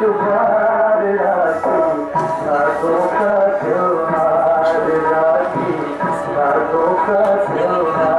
त्योहार राखी, राखों का त्योहार राखी, राखों का त्योहार।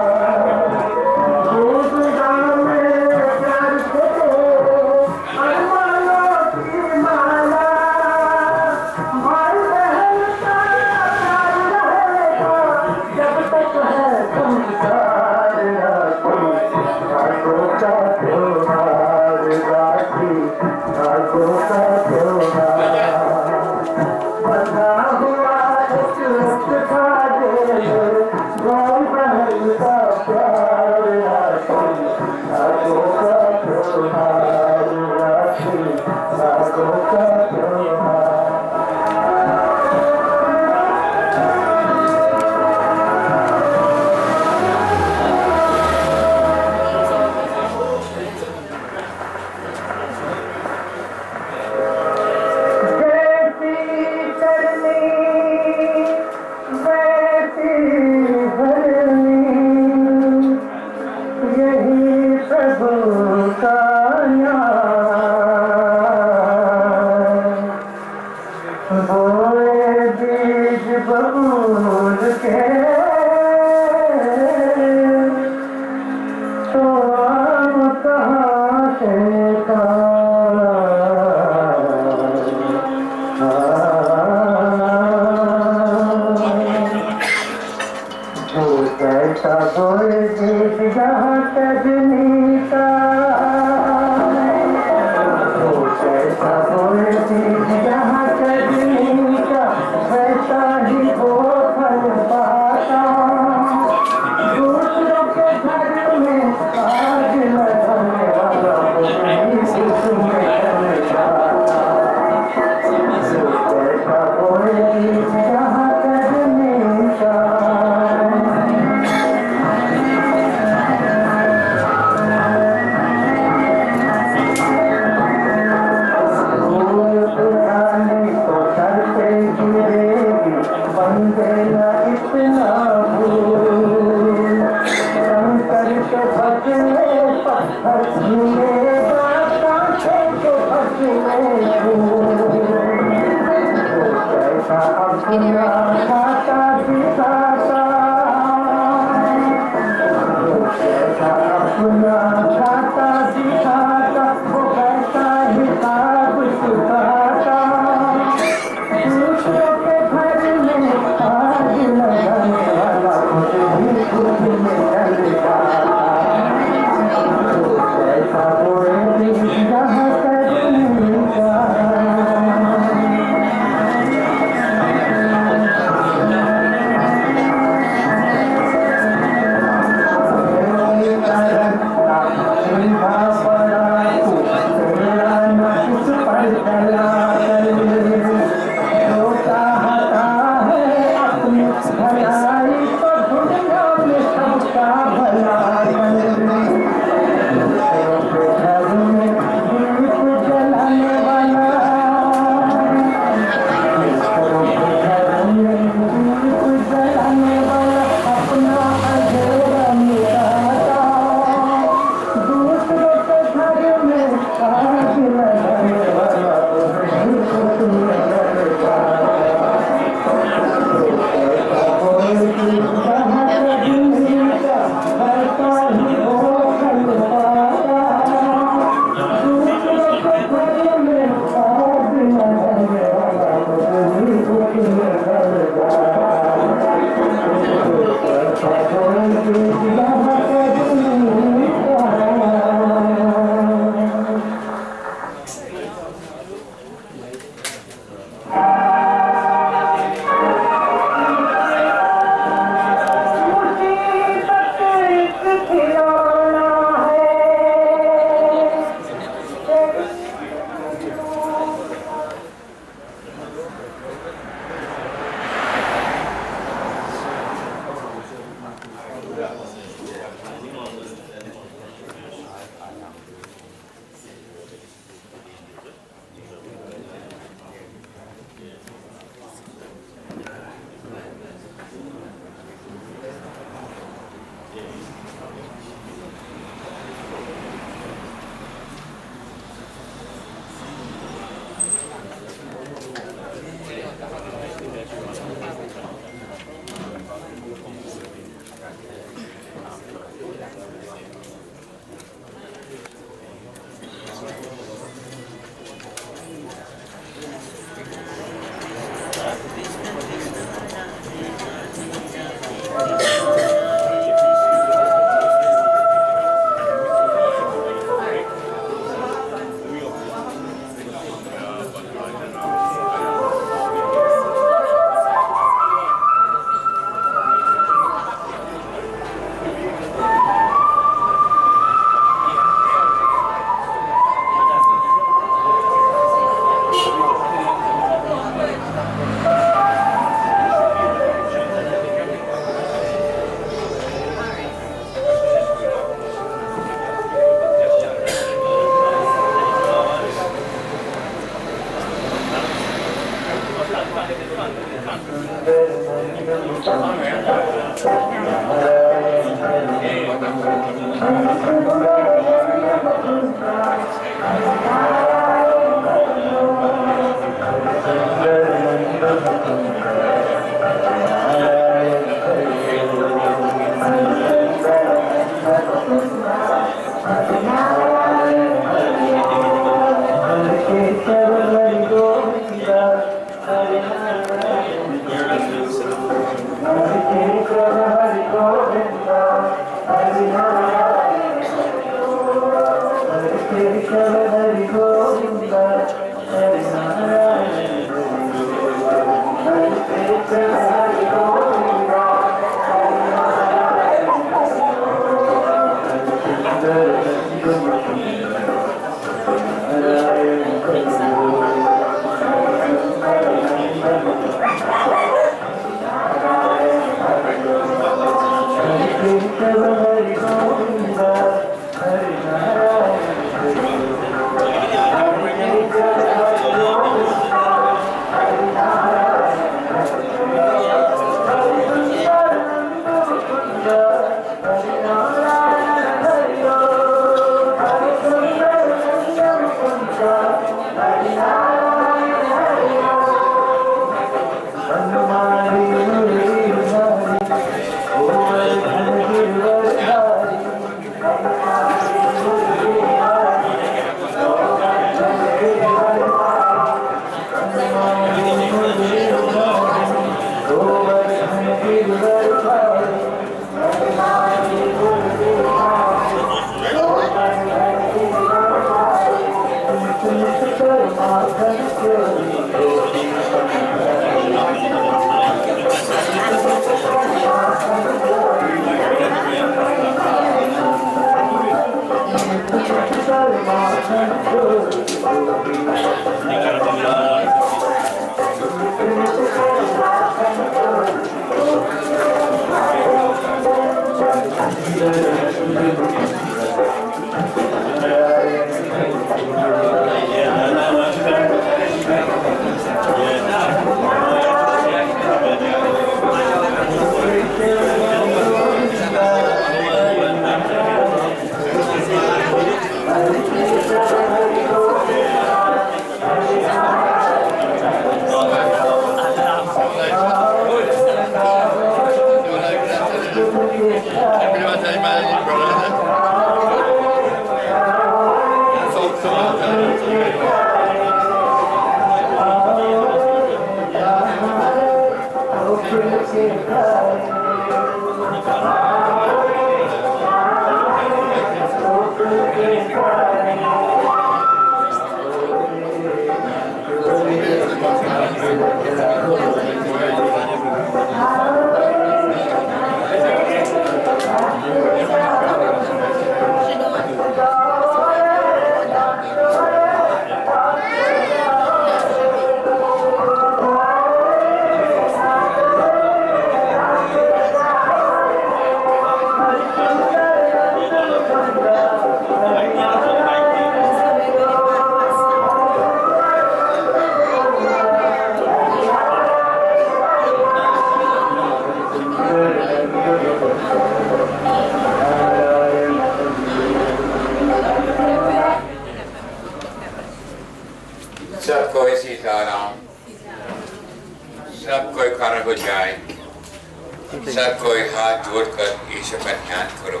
सब कोई हाथ जोड़कर ईश्वर पर ध्यान करो.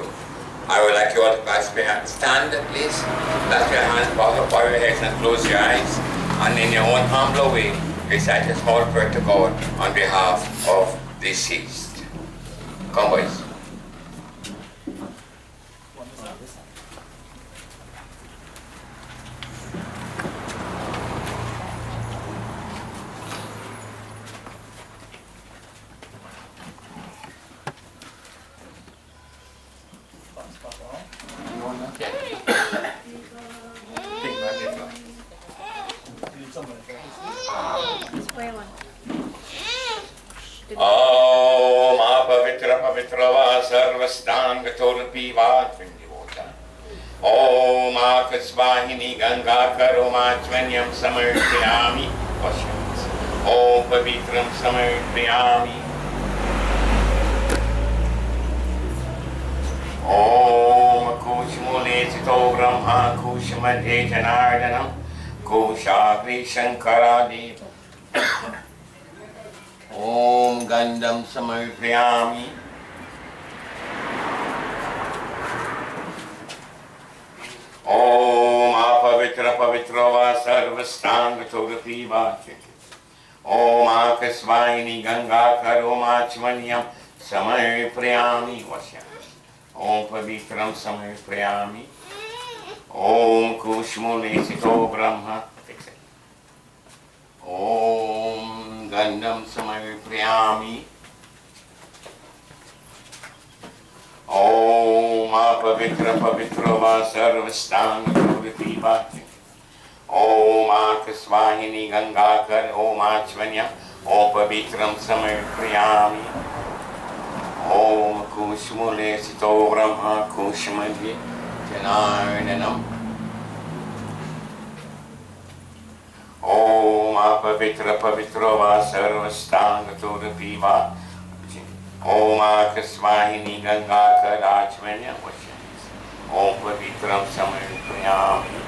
I would like you all to clasp your hands. Stand, please. Clasp your hands, bow your heads, and close your eyes. And in your own humble way, recite a small prayer to God on behalf of the deceased. Come, boys. स्वाहिनी Ganga करोमाचमन्यम समर्पयामि. ओम पवित्रम समर्पयामि. ओम कुशमूले स्थितो ब्रह्मा कुशमध्ये जनार्दनम कुशाग्रे शंकरादेव. ओम गंधम समर्पयामि. ओम अपवित्र पवित्र व सर्वस्तांग चौरपीवाच. ओम आकस्वाहिनी गंगा करोमाचमन्यम समर्पयामि वश्यम्. ओम पवित्रम समर्पयामि. ओम कुशमूले स्थितो ब्रह्म. ओम गंधम समर्पयामि. ओम अपवित्र पवित्र व सर्वस्तांग चौरपीवाच. ओम आकस्वाहिनी गंगा करोमाचमन्यम ओम पवित्रम समर्पयामि. ओम कुशमूले स्थितो ब्रह्म कुशमध्ये जनार्दनम. ओम अपवित्र पवित्र व सर्वस्तांग चौरपीवाच. ओम आकस्वाहिनी गंगा कराचमन्यम ओम पवित्रम समर्पयामि.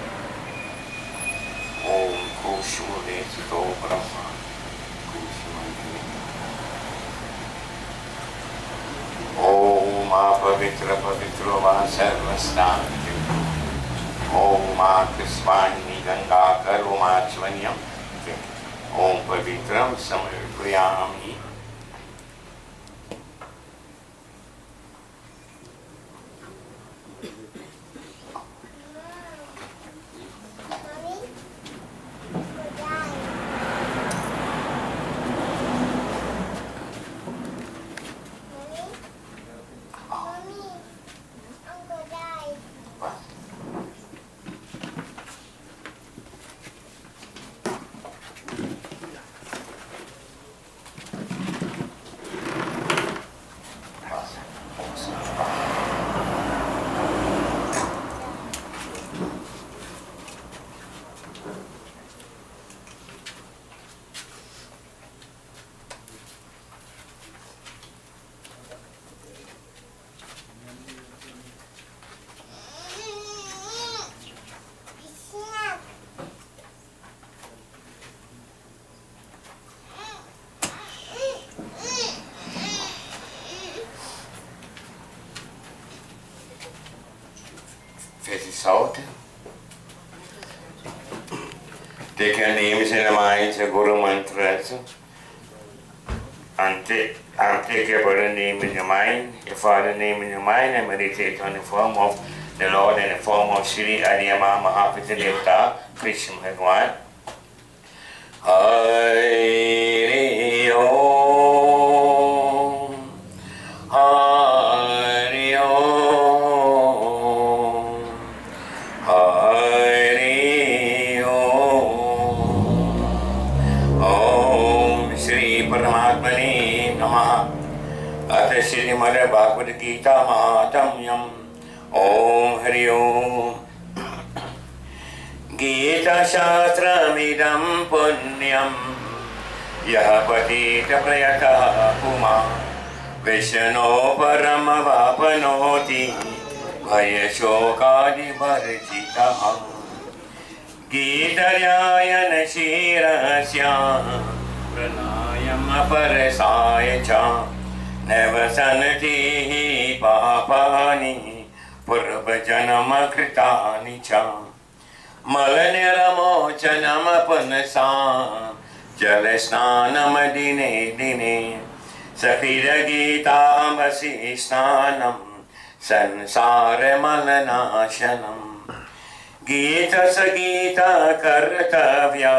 ओम कुशमूले स्थितो ब्रह्म कुशमध्ये. ओम अपवित्र पवित्र व सर्वस्तांग. ओम आकस्वाहिनी गंगा करोमाचमन्यम ओम पवित्रम समर्पयामि. Take your names in the minds of Guru Mantras. And take your brother name in your mind, your father name in your mind, and meditate on the form of the Lord and the form of Sri Adiyama Mahapita Devta, Krishna Bhagwan. Hari Om, Hari Om, Hari Om. Om Shri Paramatmane Namaha. Atha Srimad Bhagavad Gita Mahatamyam. Om Hari Om. Gita Shastramidam Punyam Yaha Patita Prayata Puma Vishnu Paramavapanoti Bhayashokadi Bharjitaham Gita-yayana shirasya Pranayama parasaya cha Nevasanati papani Purvajanama kritani cha Malaniramocanam punasam Jalasnanam dine dine Safira Gita vasisnanam Sansara malanashanam Gita Sagita Kartavya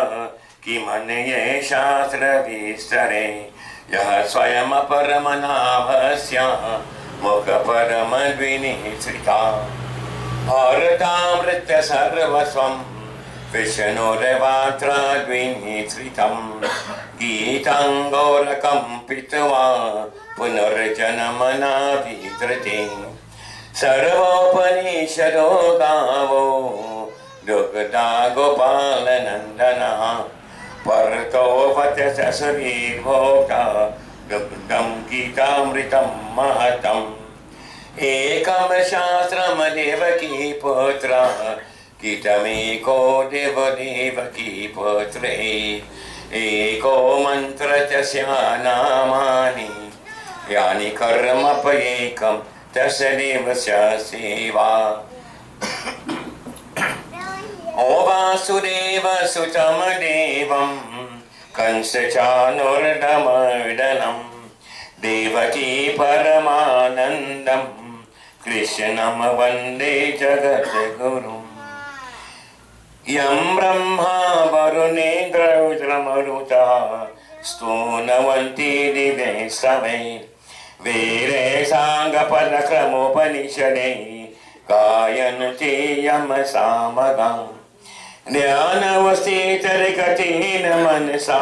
Kimanye Shastra Vistare Yaha Swayama Paramanabhasya Mukha Paramadvini Srita Bharatamrita Sarvasvam Vishnurevatra Dvini Sritam Gitam Gorakam Pitava Punarjanamana Vidrati Sarvopanishado Gavo Dugda Gopalanandana Parto Vatasasari Bhokta Dugdam Gitamritam Mahatam Ekam Shastram Devaki Putra Gitameko Devaki Putre Eko Mantra Chasya Namani Yani Karma Payekam Tasadevasya Seva O Vasudeva Sutamadevam Kansachanurdamardanam Devaki Paramanandam Krishnam Vande Jagat Guru Yam Brahma Varunendra Udramaruta Stunavanti Dive Save Vire Sangha Padakramopanishade Gayanati Yam Samagam Dhyanavasti Tarikatina Manasa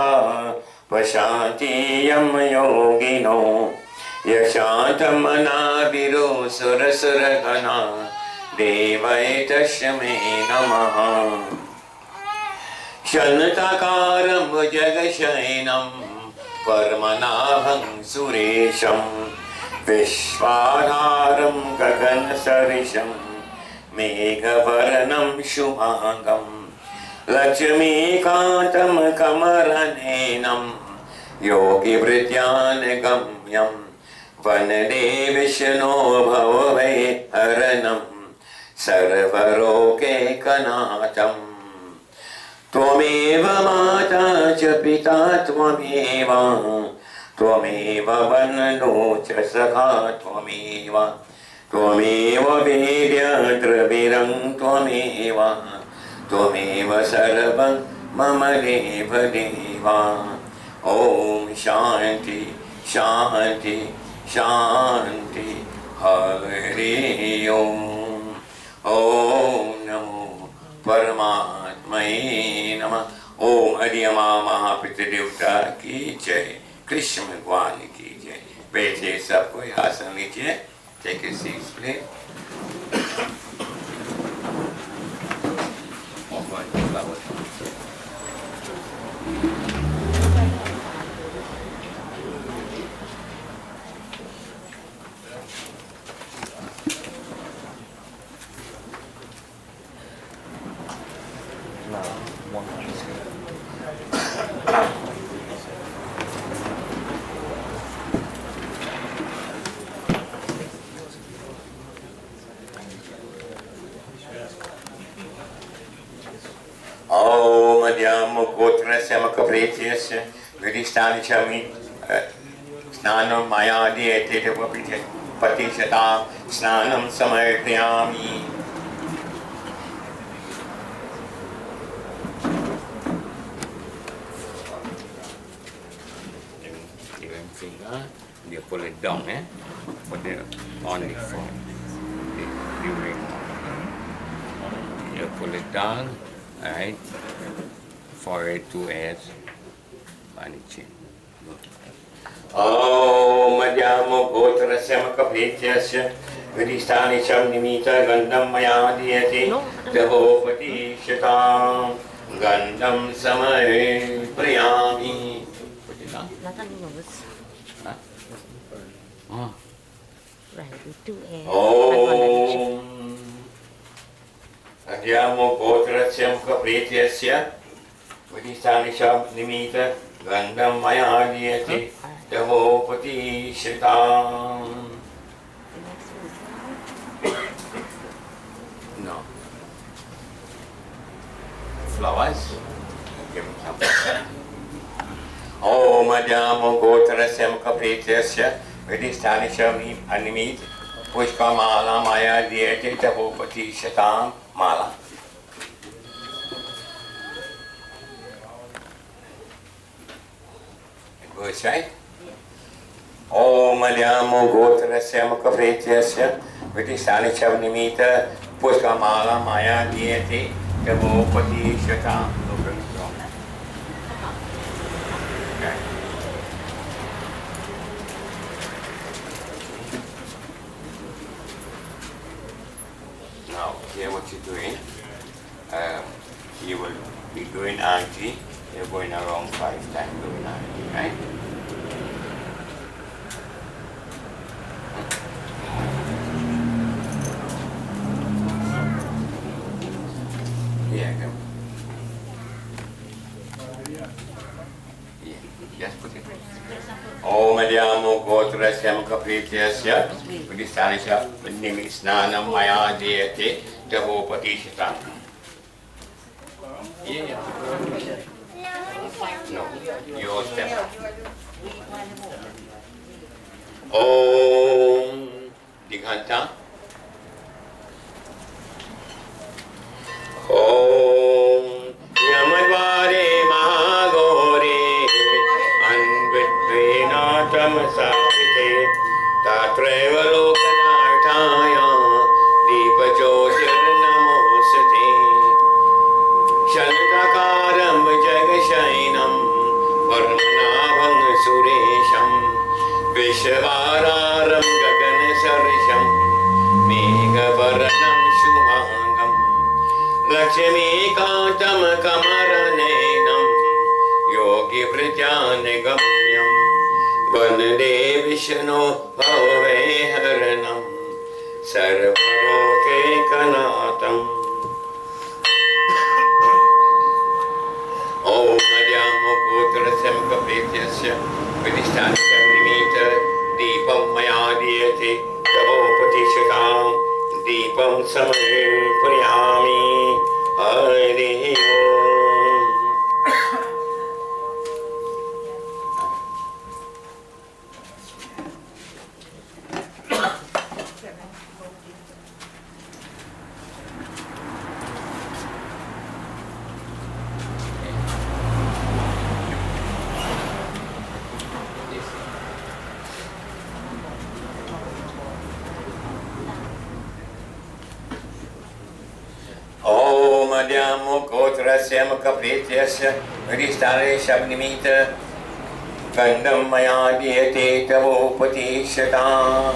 Pashanti Yam Yogino Yashantamana Biru Surasuragana Devaitashyame Namaha Shanatakaram Jagashainam Parmanabham Suresham Vishwadharam Gaganasarisham Megavaranam Shubhangam Lakshmi Kantam Kamaranenam Yogi Vrityan Gamyam Vanade Vishnu Bhavave Haranam Sarvaroke Kanatam Tvameva Mata Cha Pita Tvameva Tvameva Vanno Cha Sakha Tvameva Tvameva Vidya Dravirang Tvameva Tvameva Sarvam Mama Deva Deva Om Shanti Shanti Shanti Hari Om Om Namo Paramatmai Namah Om Adiyama Mahapita Devta Ki Jai Krishna Bhagwan Ki Jai बैठिए सब कोई आसन लीजिए take a seat please Madiamo Gotra Semakapretis, Vidistani Chami, Snanam Maya Diete Patishata, Snanam Samayapyami. Even finger, you pull it down, put it on the phone. You pull it down, alright, forehead to edge, on the chin. Oh, Madhyamo Gotra Semakapretyasya, Vidistani Chamnimita Gandam Maya Diyati, Devopati Shatam, Gandam Samay Priyami. Put it on. Not on the nose. Huh? Oh. Right, with two airs. Oh. Andiamo Gotra Semakapretyasya, Vidistani Chamnimita Gandam Maya Diyati, Devopati Shatam. No. Flowers? Give me some. Oh, Madhyamo Gotra Semakapretyasya, Vidistani Chamnimita, Pushpamala Maya Diyati, Devopati Shatam. Mala. It goes right? Om Madhyamo Gotra Semakapretyasya, Vidistani Chamnimita, Pushpamala Maya Diyati, Devopati Shatam. Okay. Now, here what you're doing, you will be doing Auntie, you're going around 5 times doing Auntie, right? Yeah, go. Yeah, just put it. Om Madhyamo Gotra Semakapretyasya, Vidistani Chamnimita Snanam Maya Diyati, Devopati Shatam. Yeah. No, your step. Om Dighanta. Om Yamadvare Mahagore Anvitvena Tamasapite Tatreva Lokanarthaya Dipajyotir Namosate Shaltakaram Jagashainam Varmanabhang Suresham Vishvararam Gagana Sarisham Megavaranam Shubhangam Lakshmi Kantam Kamaranenam Yogi Prityanegamyam Vande Vishnu Bhavaveharanam Sarvaroke Kanatam. Om Madhyamo Gotra Semakapretyasya, Vidistani Chamnimita, Deepam Maya Diyati, Devopati Shatam, Deepam Samayapyami. Hari Om. Om Madhyamo Gotra Semakapretyasya, Vidistani Chamnimita, Gandam Maya Diyati, Devopati Shatam.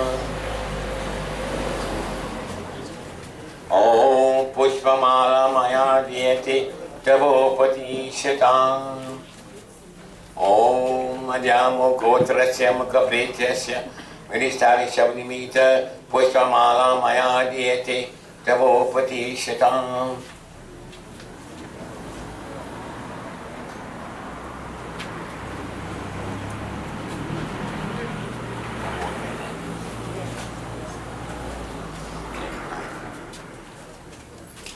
Om Pushpamala Maya Diyati, Devopati Shatam. Om Madhyamo Gotra Semakapretyasya, Vidistani Chamnimita, Pushpamala Maya Diyati, Devopati Shatam.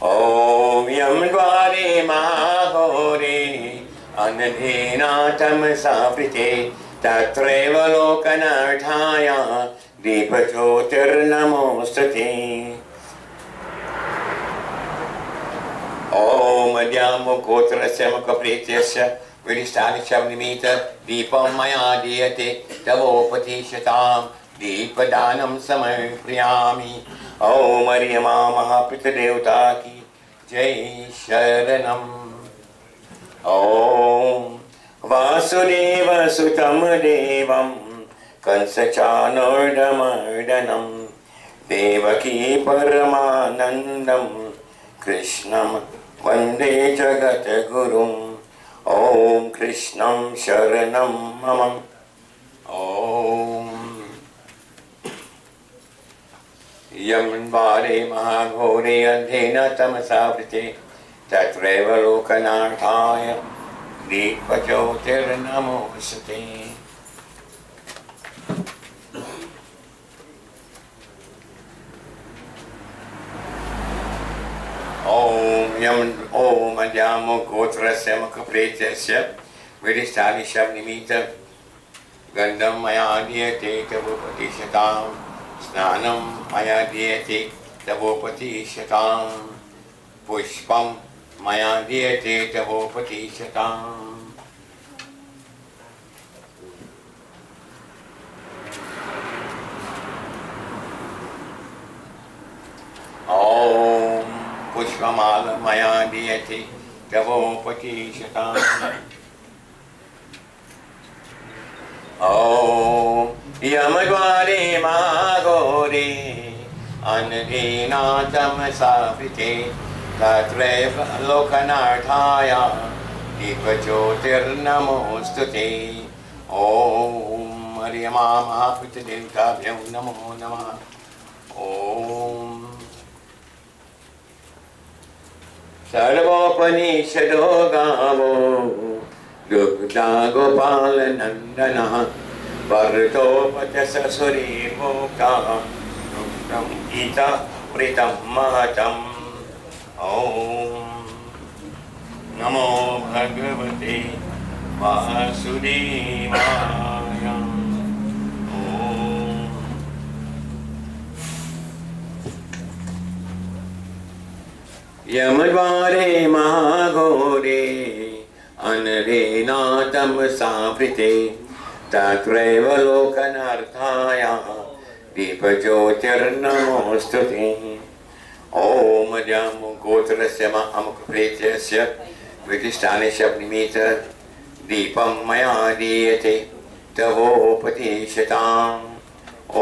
Om Yam Dware Mahagore अन्धेनातमसावृते तत्रैव लोकनाथाय दीपज्योतिर्नमोऽस्तुते ॐ मद्यामुखोत्रस्य मुखप्रीत्यस्य विरिष्टानिशब्निमित दीपं मया दीयते तवोपतिशतां दीपदानं समर्पयामि ॐ मरियमा महापितृदेवता की जय शरणम् ॐ वासुदेवसुतं देवं कंसचानूरमर्दनं देवकी परमानन्दं कृष्णं वन्दे जगद्गुरुम् ॐ कृष्णं शरणं मम ॐ यम्वारे महाघोरे अन्धेन तमसावृते तत्रैव लोकनाथाय दीपज्योतिर्नमोऽस्तुते ॐ अद्यामुखोत्रस्य मुखप्रेत्यस्य विरिष्टानिशब्निमित गन्धं मया दीयते तवोपतिशतां स्नानं मया दीयते तवोपतिशतां पुष्पं मया दीयते तवोपतिशताम् ॐ पुष्पमाला मया दीयते तवोपतिशताम् ॐ यमद्वारे महाघोरे अन्धेनातमसावृते तत्रैव लोकनाथाय दीपज्योतिर्नमोऽस्तुते ॐ मरियमा महापितृदेवताभ्यो नमो नमः ॐ सर्वोपनिषदो गावो दुग्धा गोपालनन्दनः वर्तोपचसुरीर्भोक्ता दुग्धं गीता प्रीतं महतम् ॐ नमो भगवते वासुदेवाय ॐ यमद्वारे महाघोरे अन्धेनातमसावृते तत्रैव लोकनाथाय दीपज्योतिर्नमोऽस्तुते ॐ मद्यामुखोत्रस्य महामुखप्रेत्यस्य विशिष्टानिशब्निमित दीपं मया दीयते तवोपतिशताम्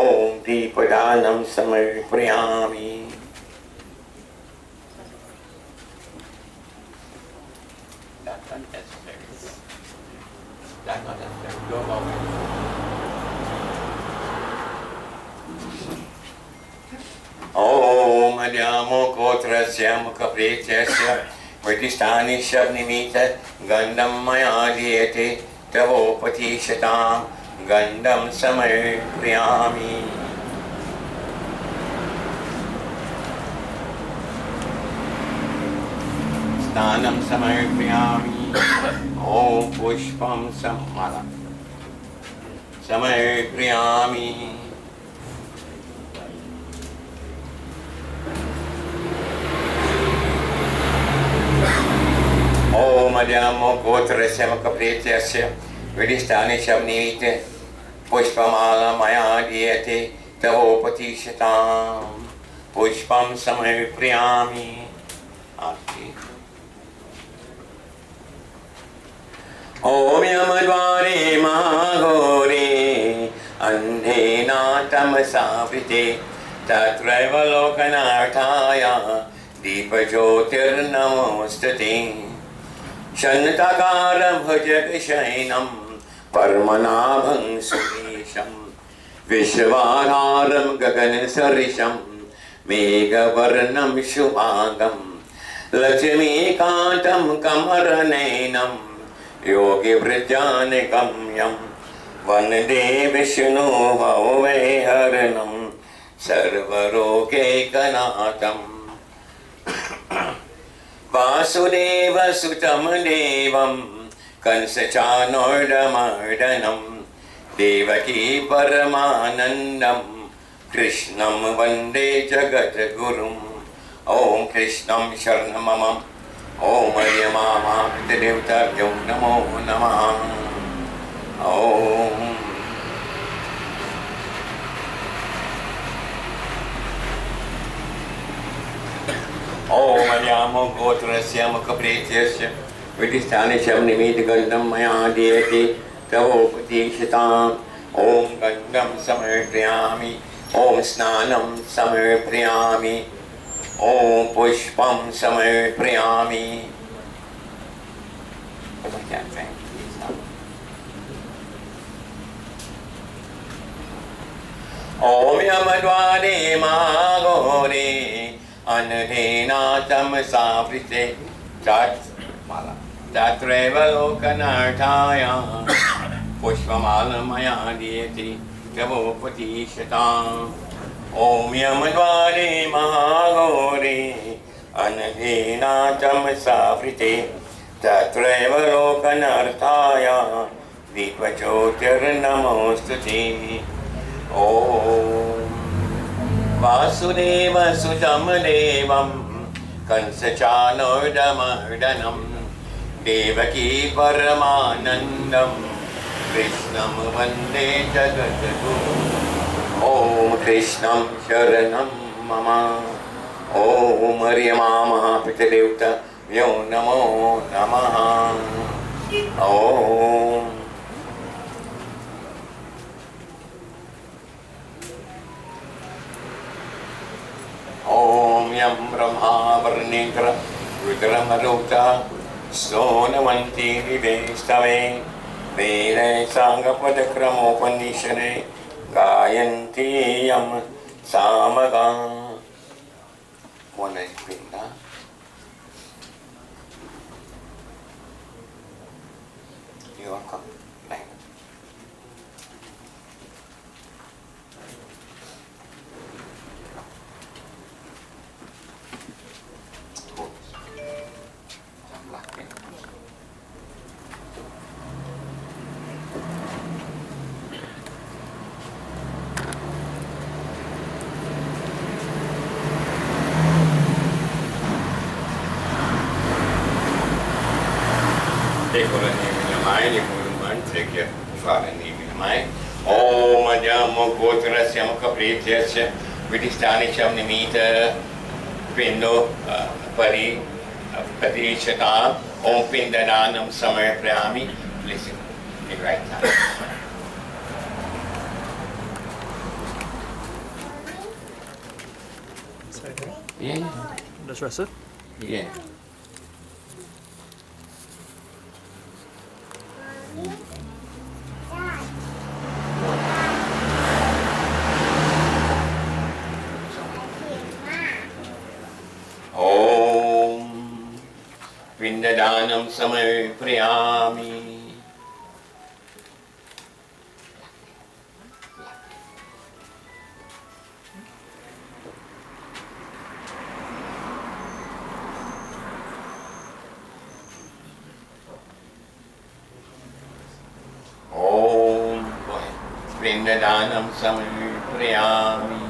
ॐ दीपदानं समर्पयामि ॐ मद्यामुखोत्रस्य मुखप्रेत्यस्य विशिष्टानिशब्निमित गन्धं मया दीयते तवोपतिशतां गन्धं समर्पयामि स्नानं समर्पयामि ॐ पुष्पं समर्पयामि ॐ मद्यामुखोत्रस्य मुखप्रेत्यस्य विशिष्टानिशब्निमित पुष्पमाला मया दीयते तवोपतिशतां पुष्पं समर्पयामि ॐ यमद्वारे महाघोरे अन्धेनातमसावृते तत्रैव लोकनाथाय दीपज्योतिर्नमोऽस्तुते शन्ताकारं भुजगशयनं परमनाभं सुरेशं विश्वाधारं गगनसदृशं मेघवर्णं शुभांगं लक्ष्मीकान्तं कमलनयनं योगिवृद्धानुगम्यं वन्दे विष्णुभवभयहरणं सर्वरोगैकनाथम् वासुदेवसुतं देवं कंसचानोर्दमर्दनं देवकी परमानन्दं कृष्णं वन्दे जगद्गुरुम् ॐ कृष्णं शरणं मम ॐ हरिमामापितदेवताभ्यो नमो नमः ॐ मर्यामो गोत्रस्य मुखप्रेत्यस्य विधिस्थानिशं निमित्तगन्धं मया दीयते तवोपदेशिताम् ॐ गन्धं समर्पयामि ॐ स्नानं समर्पयामि ॐ पुष्पं समर्पयामि ॐ यमद्वारे मागोरे अनधेनातं सावृते तत्रैव लोकनाथाय पुष्पमालं मया दीयते तवोपदेशिताम् ॐ यमद्वारे महाघोरे अनधेनातं सावृते तत्रैव लोकनाथाय दीपज्योतिर्नमोऽस्तु ते ॐ वासुदेवसुतं देवं कंसचानोर्दमर्दनं देवकी परमानन्दं कृष्णं वन्दे जगद्गुरुम् ॐ कृष्णं शरणं मम ॐ हरिमामापितदेवताभ्यो नमो नमः ॐ ॐ यं ब्रह्मा वर्णेन्द्र रुद्रमरुतः स्तोनवन्ति दिवेस्तवे वेदे साङ्गपदक्रमोपनिषदे गायन्ति यं सामगा मोनपिण्डा युवकं गोत्रस्य मुखप्रेत्यस्य विधिस्थानिशं निमित्त पिण्डो परिप्रतिशताम् ॐ पिण्डदानं समर्पयामि. Listen, in right time. Yeah. Just rest it. Yeah. पिण्डदानं समर्पयामि. पिण्डदानं समर्पयामि.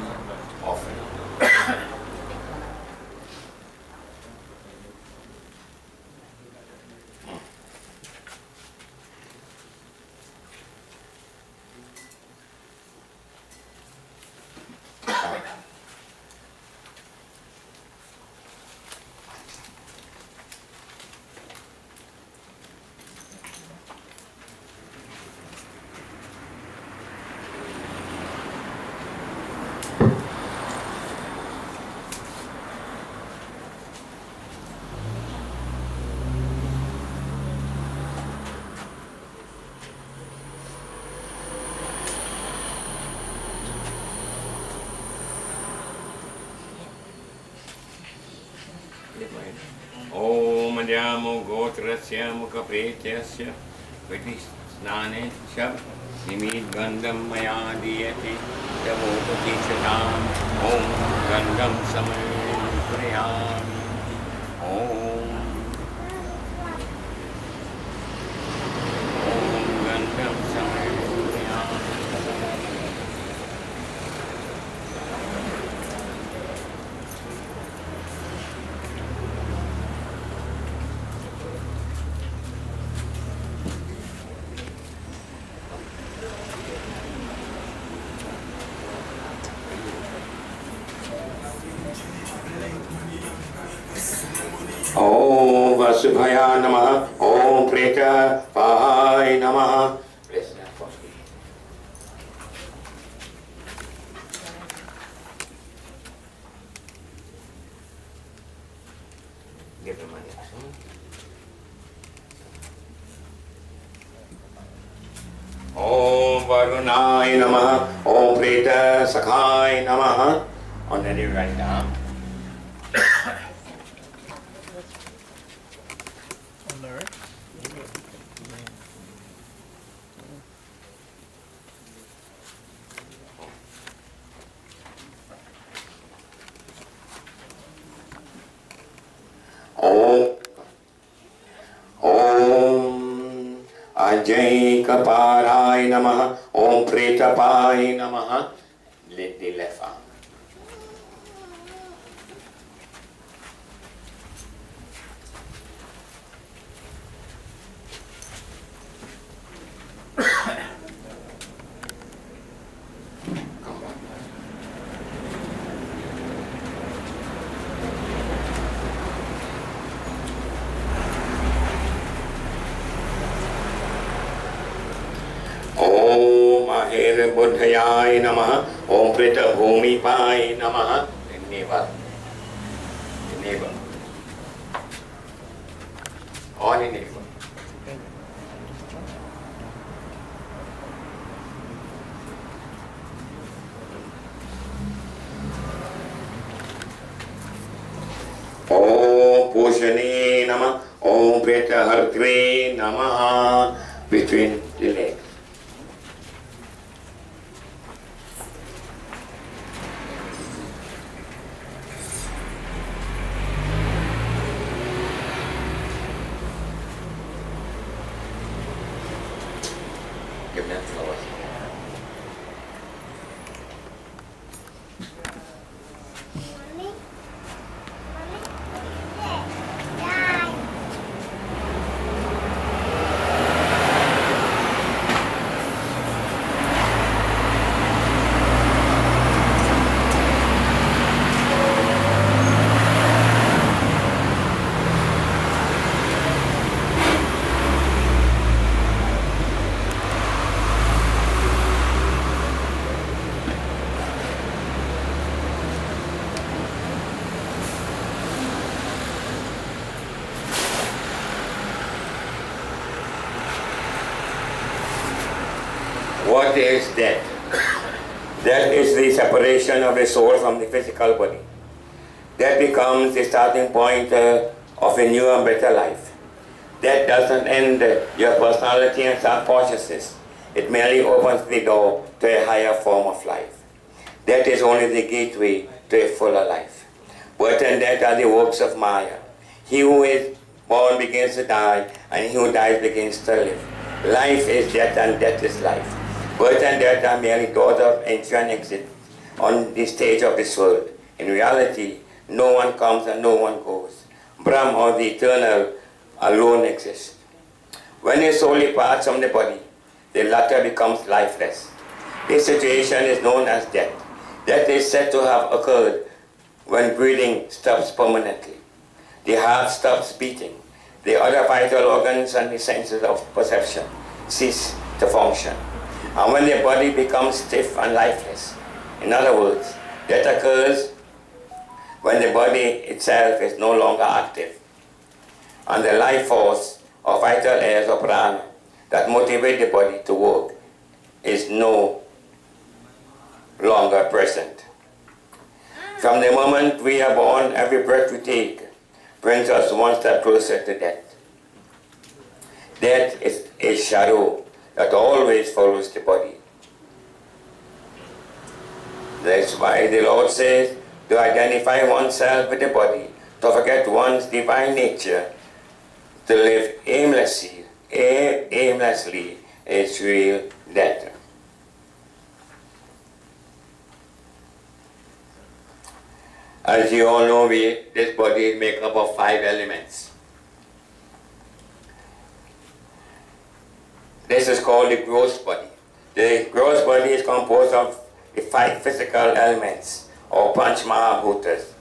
ॐ मर्यामो गोत्रस्य मुखप्रेत्यस्य विधिस्नाने च निमित्तगन्धं मया दीयते तवोपदेशताम् ॐ गन्धं समर्पयामि. ॐ Asubhaya Namaha, Om Preta Pahai Namaha. Bless that for me. Give the money. Om Varunai Namaha, Om Preta Sakhai Namaha. On the right arm. Om Ajay Kaparai Namaha, Om Pretapai Namaha. Lift the left arm. Om Ahir Buddhayai Namaha, Om Preta Bhumi Pai Namaha. Enable. On enable. Om Pushani Namaha, Om Preta Hartve Namaha. Between the legs. Give them flowers. What is death? Death is the separation of the soul from the physical body. Death becomes the starting point of a new and better life. Death doesn't end your personality and self-consciousness. It merely opens the door to a higher form of life. Death is only the gateway to a fuller life. Birth and death are the works of Maya. He who is born begins to die, and he who dies begins to live. Life is death, and death is life. Birth and death are merely doors of entry and exit on the stage of this world. In reality, no one comes and no one goes. Brahm, or the eternal, alone exists. When a soul departs from the body, the latter becomes lifeless. This situation is known as death. Death is said to have occurred when breathing stops permanently. The heart stops beating. The other vital organs and the senses of perception cease to function. And when the body becomes stiff and lifeless. In other words, death occurs when the body itself is no longer active, and the life force or vital airs or prana that motivate the body to work is no longer present. From the moment we are born, every breath we take brings us one step closer to death. Death is a shadow that always follows the body. That's why the Lord says to identify oneself with the body, to forget one's divine nature, to live aimlessly is real death. As you all know, this body is made up of 5 elements. This is called the gross body. The gross body is composed of the 5 physical elements, or Panch Mahabhutas.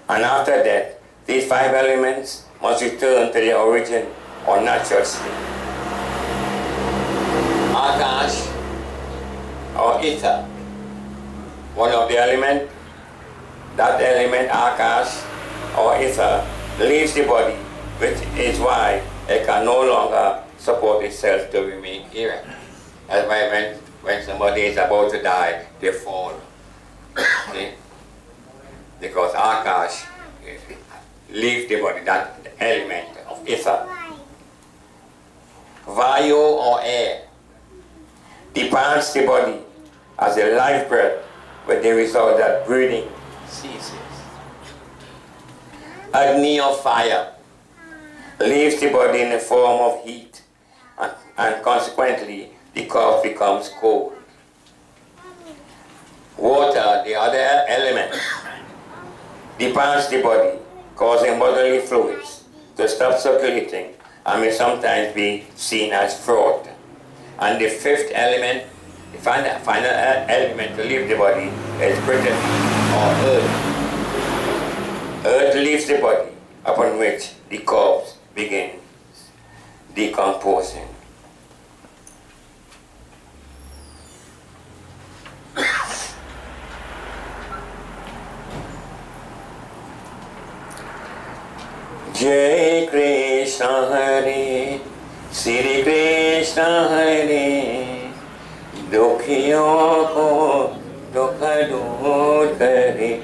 And after that, these 5 elements must return to the origin or natural state. Akash or ether, one of the elements, that element Akash or ether leaves the body, which is why it can no longer support itself to remain erect. That's why when somebody is about to die, they fall. Okay? Because Akash leaves the body, that element of ether. Vayu or air departs the body as a life breath, with the result that breathing ceases. Agni or fire leaves the body in the form of heat, and consequently the corpse becomes cold. Water, the other element, departs the body, causing bodily fluids to stop circulating and may sometimes be seen as fraud. And the fifth element, the final element to leave the body is Britain or earth. Earth leaves the body, upon which the corpse begins decomposing. Jai Krishna Hare, Shri Krishna Hare, Dukhiyon ko dukha door kare.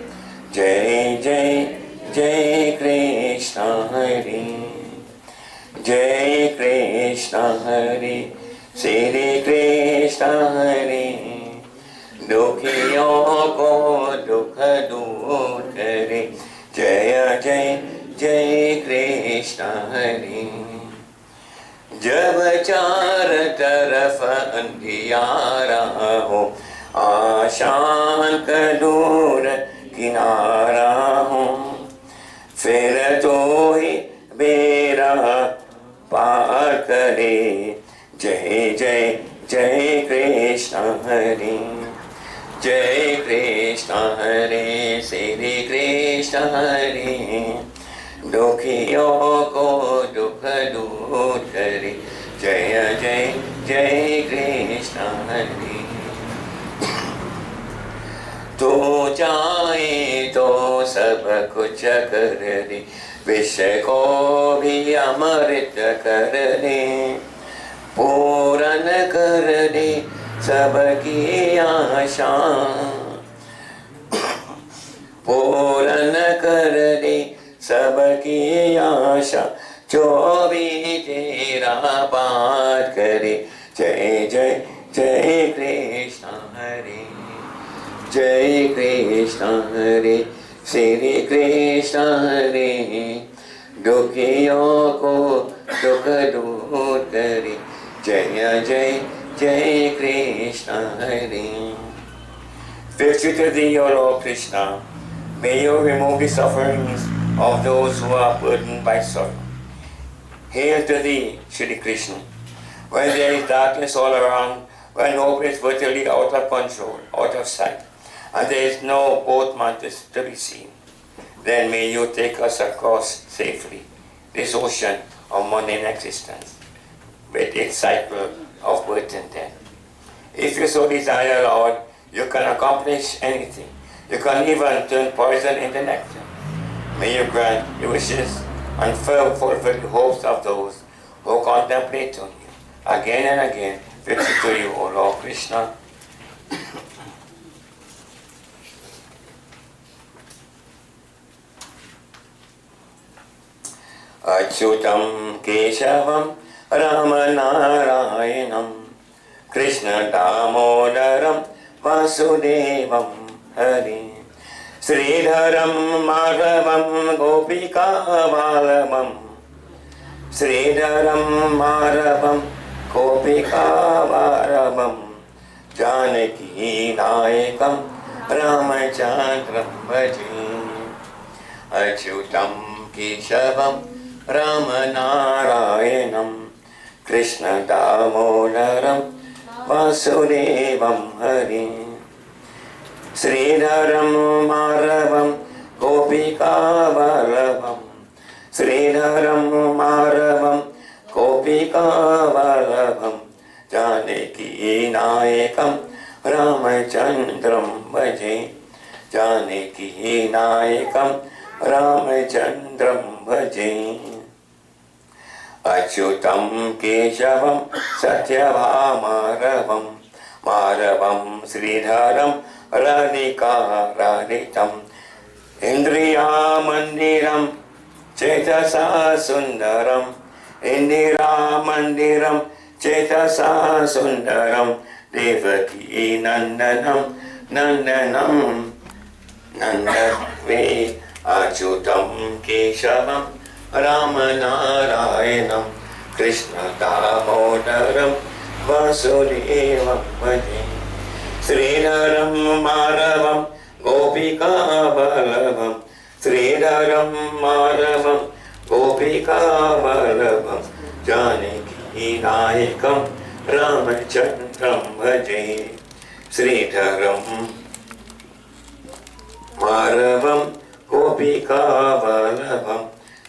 Jai Jai Jai Krishna Hare, Jai Krishna Hare, Shri Krishna Hare, Dukhiyon ko dukha door kare. Jai Jai Jai Krishna Hare. जब चार तरफ अंधियारा हो, आशान का दूर किनारा हो, फिर तो ही बेरा पार करे. जय जय जय कृष्ण हरे, जय कृष्ण हरे, श्री कृष्ण हरे, दुखियों को दुख दूर करे. जय जय जय कृष्ण हरे. तो चाहे तो सब कुछ कर दे, विष को भी अमृत कर दे, पूर्ण कर दे सबकी आशा, पूर्ण कर दे सबकी आशा, जो भी तेरा पाठ करे. जय जय जय कृष्ण हरे, जय कृष्ण हरे, श्री कृष्ण हरे, दुखियों को दुख दूर करे. जय जय जय कृष्ण हरे. Victory to thee, O Lord Krishna. May you remove the sufferings of those who are burdened by sorrow. Hail to thee, Shri Krishna. When there is darkness all around, when hope is virtually out of control, out of sight, and there is no boatman to be seen, then may you take us across safely this ocean of mundane existence, with its cycle of birth and death. If you so desire, Lord, you can accomplish anything. You can even turn poison into nectar. May you grant your wishes and fulfill the hopes of those who contemplate on you. Again and again, victory to you, O Lord Krishna. Achyutam Keshavam Ramanarayanam Krishna Damodaram Vasudevam Hari Sridharam Madhavam Gopika Valamam Sridharam Madhavam Gopika Valamam Janaki Nayakam Ramachandram Bhaji Achyutam Keshavam Ramanarayanam Krishna Damodaram Vasudevam Hari Sridharam Madhavam Gopika Vallabham Sridharam Maravam Gopikavalavam Janaki Nayakam Ramachandram Bhaje Janaki Nayakam Ramachandram Bhaje Achyutam Keshavam Satyabhamaravam Maravam Sridharam Radhika Radhitam Indriya Mandiram Chetasa Sundaram Indira Mandiram Chetasa Sundaram Devaki Nandanam Nandanam Nandave Achyutam Keshavam Ramanarayanam Krishna Damodaram Vasudevam Bhaje Sridharam Maravam Gopika Balavam Sridharam Maravam Gopika Balavam Janaki Nayakam Ramachandram Bhaje Sridharam Maravam Gopika Balavam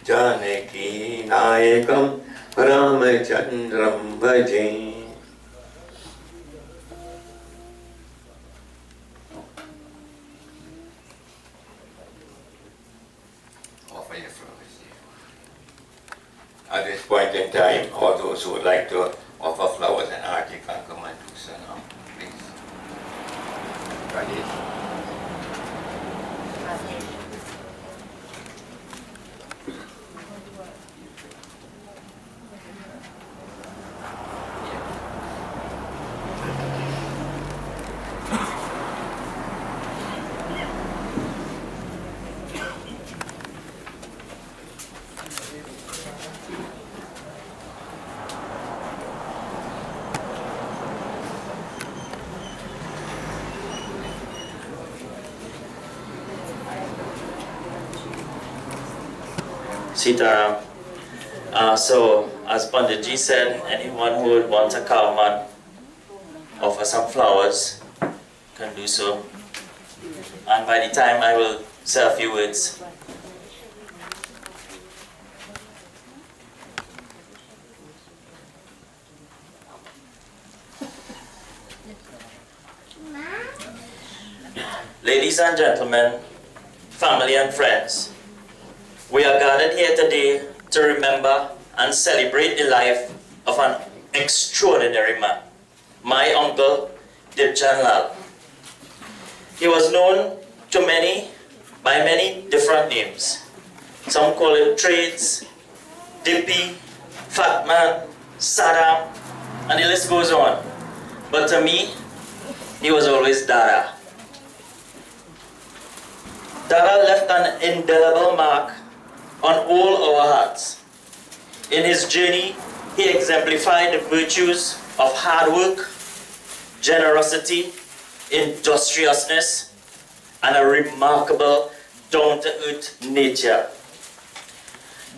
Janaki Nayakam Ramachandram Bhaje. Offer your flowers. At this point in time, all those who would like to offer flowers and art, you can come and do so now, please. Rajesh. Sitaram. So, as Panditji said, anyone who would want a karma, offer some flowers, can do so. And by the time I will say a few words. Ladies and gentlemen, family and friends, we are gathered here today to remember and celebrate the life of an extraordinary man, my uncle, Dipchan Lal. He was known to many by many different names. Some call him Trades, Dippy, Fat Man, Saddam, and the list goes on. But to me, he was always Dada. Dada left an indelible mark on all our hearts. In his journey, he exemplified the virtues of hard work, generosity, industriousness, and a remarkable down-to-earth nature.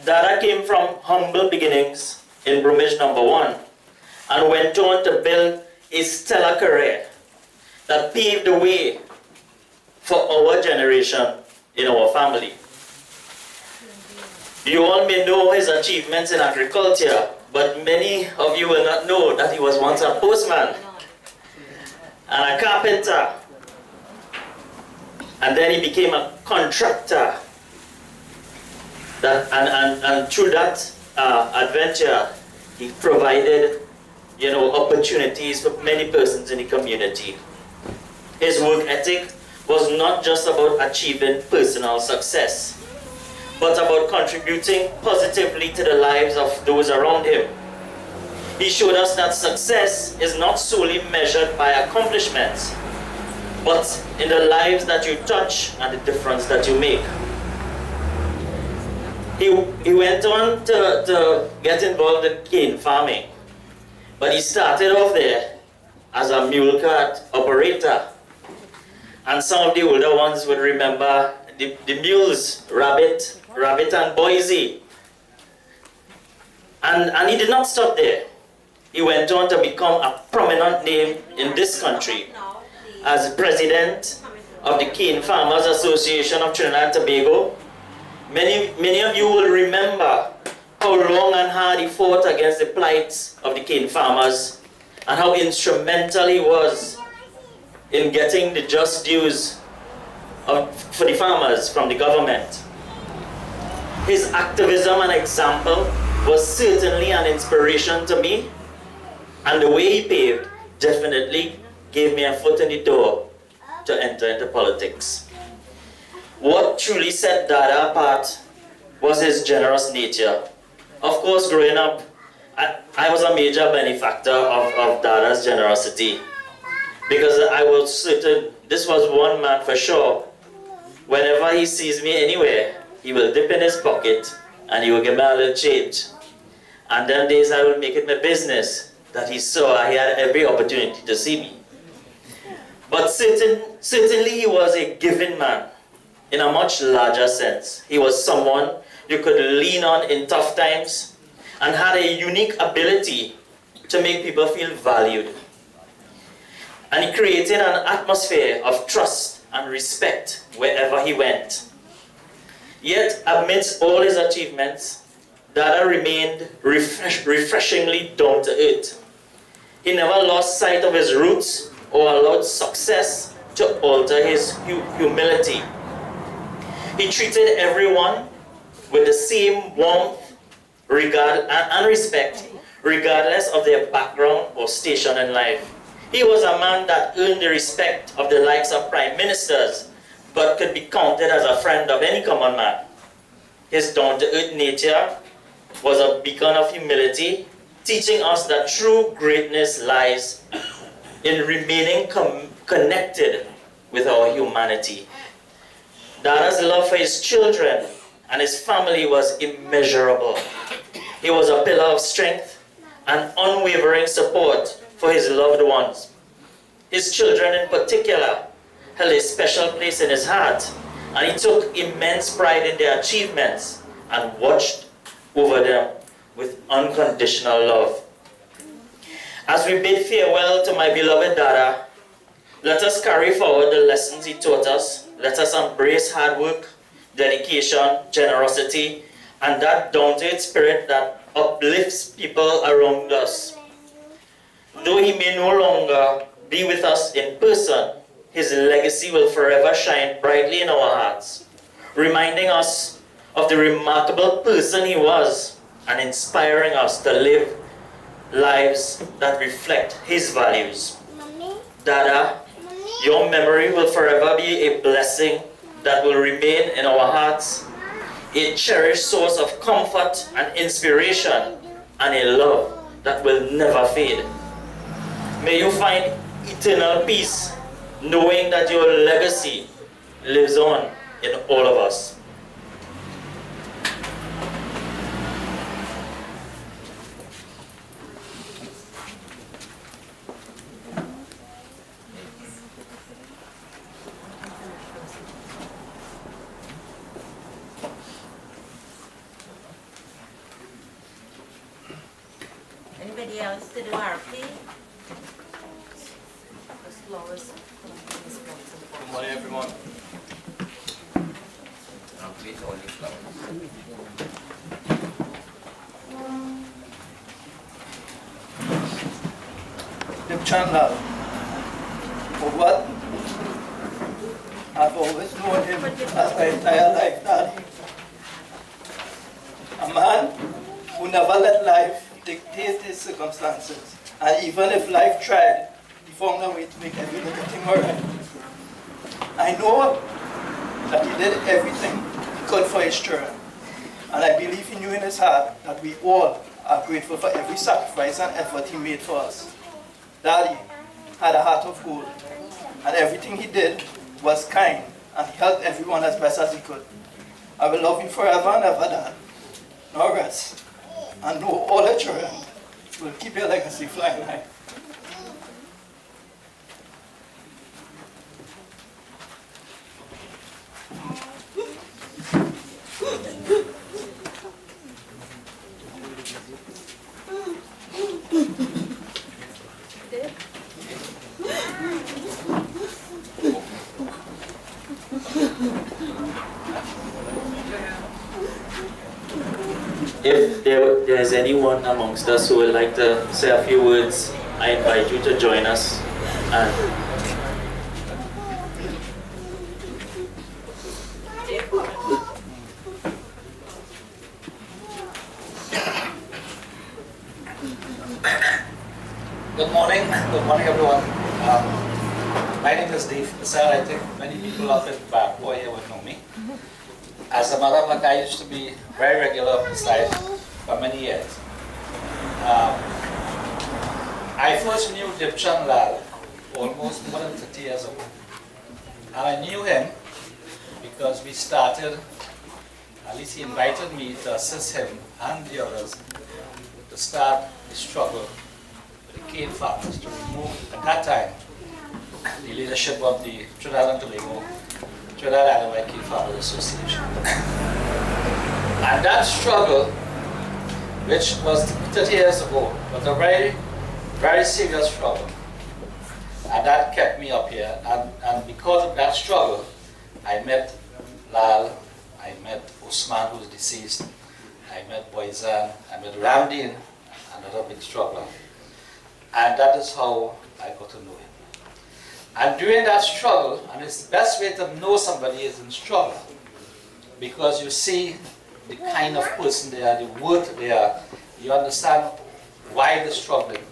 Dada came from humble beginnings in Bromwich No. 1 and went on to build a stellar career that paved the way for our generation in our family. You all may know his achievements in agriculture, but many of you will not know that he was once a postman and a carpenter, and then he became a contractor. And through that adventure, he provided, opportunities for many persons in the community. His work ethic was not just about achieving personal success, but about contributing positively to the lives of those around him. He showed us that success is not solely measured by accomplishments, but in the lives that you touch and the difference that you make. He went on to get involved in cane farming, but he started off there as a mule cart operator. And some of the older ones would remember the mules, Rabbit and Boise. And he did not stop there. He went on to become a prominent name in this country as president of the Cane Farmers Association of Trinidad and Tobago, Many of you will remember how long and hard he fought against the plight of the cane farmers and how instrumental he was in getting the just dues for the farmers from the government. His activism and example was certainly an inspiration to me, and the way he paved definitely gave me a foot in the door to enter into politics. What truly set Dada apart was his generous nature. Of course, growing up, I was a major benefactor of Dada's generosity, because I was certain this was one man for sure. Whenever he sees me anywhere, he will dip in his pocket and he will give me a little change. And then days I will make it my business that he saw he had every opportunity to see me. But certainly he was a giving man in a much larger sense. He was someone you could lean on in tough times and had a unique ability to make people feel valued. And he created an atmosphere of trust and respect wherever he went. Yet, amidst all his achievements, Dada remained refreshingly down to earth. He never lost sight of his roots or allowed success to alter his humility. He treated everyone with the same warmth and respect, regardless of their background or station in life. He was a man that earned the respect of the likes of prime ministers, but could be counted as a friend of any common man. His down-to-earth nature was a beacon of humility, teaching us that true greatness lies in remaining connected with our humanity. Dada's love for his children and his family was immeasurable. He was a pillar of strength and unwavering support for his loved ones. His children in particular held a special place in his heart, and he took immense pride in their achievements and watched over them with unconditional love. As we bid farewell to my beloved Dada, let us carry forward the lessons he taught us. Let us embrace hard work, dedication, generosity, and that down-to-earth spirit that uplifts people around us. Though he may no longer be with us in person, his legacy will forever shine brightly in our hearts, reminding us of the remarkable person he was and inspiring us to live lives that reflect his values. Dada, your memory will forever be a blessing that will remain in our hearts, a cherished source of comfort and inspiration, and a love that will never fade. May you find eternal peace, knowing that your legacy lives on in all of us. Anybody else to do RP? Good morning, everyone. Please hold the flowers. Dipchan Lal. For what? I've always known him as my entire life, Daddy. A man who never let life dictate his circumstances. And even if life tried, he found a way to make every little thing alright. I know that he did everything he could for his children. And I believe he knew in his heart that we all are grateful for every sacrifice and effort he made for us. Daddy had a heart of gold, and everything he did was kind, and he helped everyone as best as he could. I will love you forever and ever, Dad. Now rest, and know all the children will keep your legacy flying high. If there is anyone amongst us who would like to say a few words, I invite you to join us. And Good morning everyone. My name is Dipchan Lal. I think many people up in Bangkok here would know me. As a matter of fact, I used to be very regular on this side for many years. I first knew Dipchan Lal almost more than 30 years ago. And I knew him because we started, at least he invited me to assist him and the others to start the struggle with the cane farmers to remove, at that time, the leadership of the Trinidad and Tobago Trinidad Island Cane Farmers Association. And that struggle, which was 30 years ago, was a very, very serious struggle. And that kept me up here. And because of that struggle, I met Lal, I met Usman, who's deceased, I met Boyzan, I met Ramdin, another big struggler. And that is how I got to know him. And during that struggle, and it's the best way to know somebody is in struggle, because you see the kind of person they are, the work they are, you understand why they're struggling.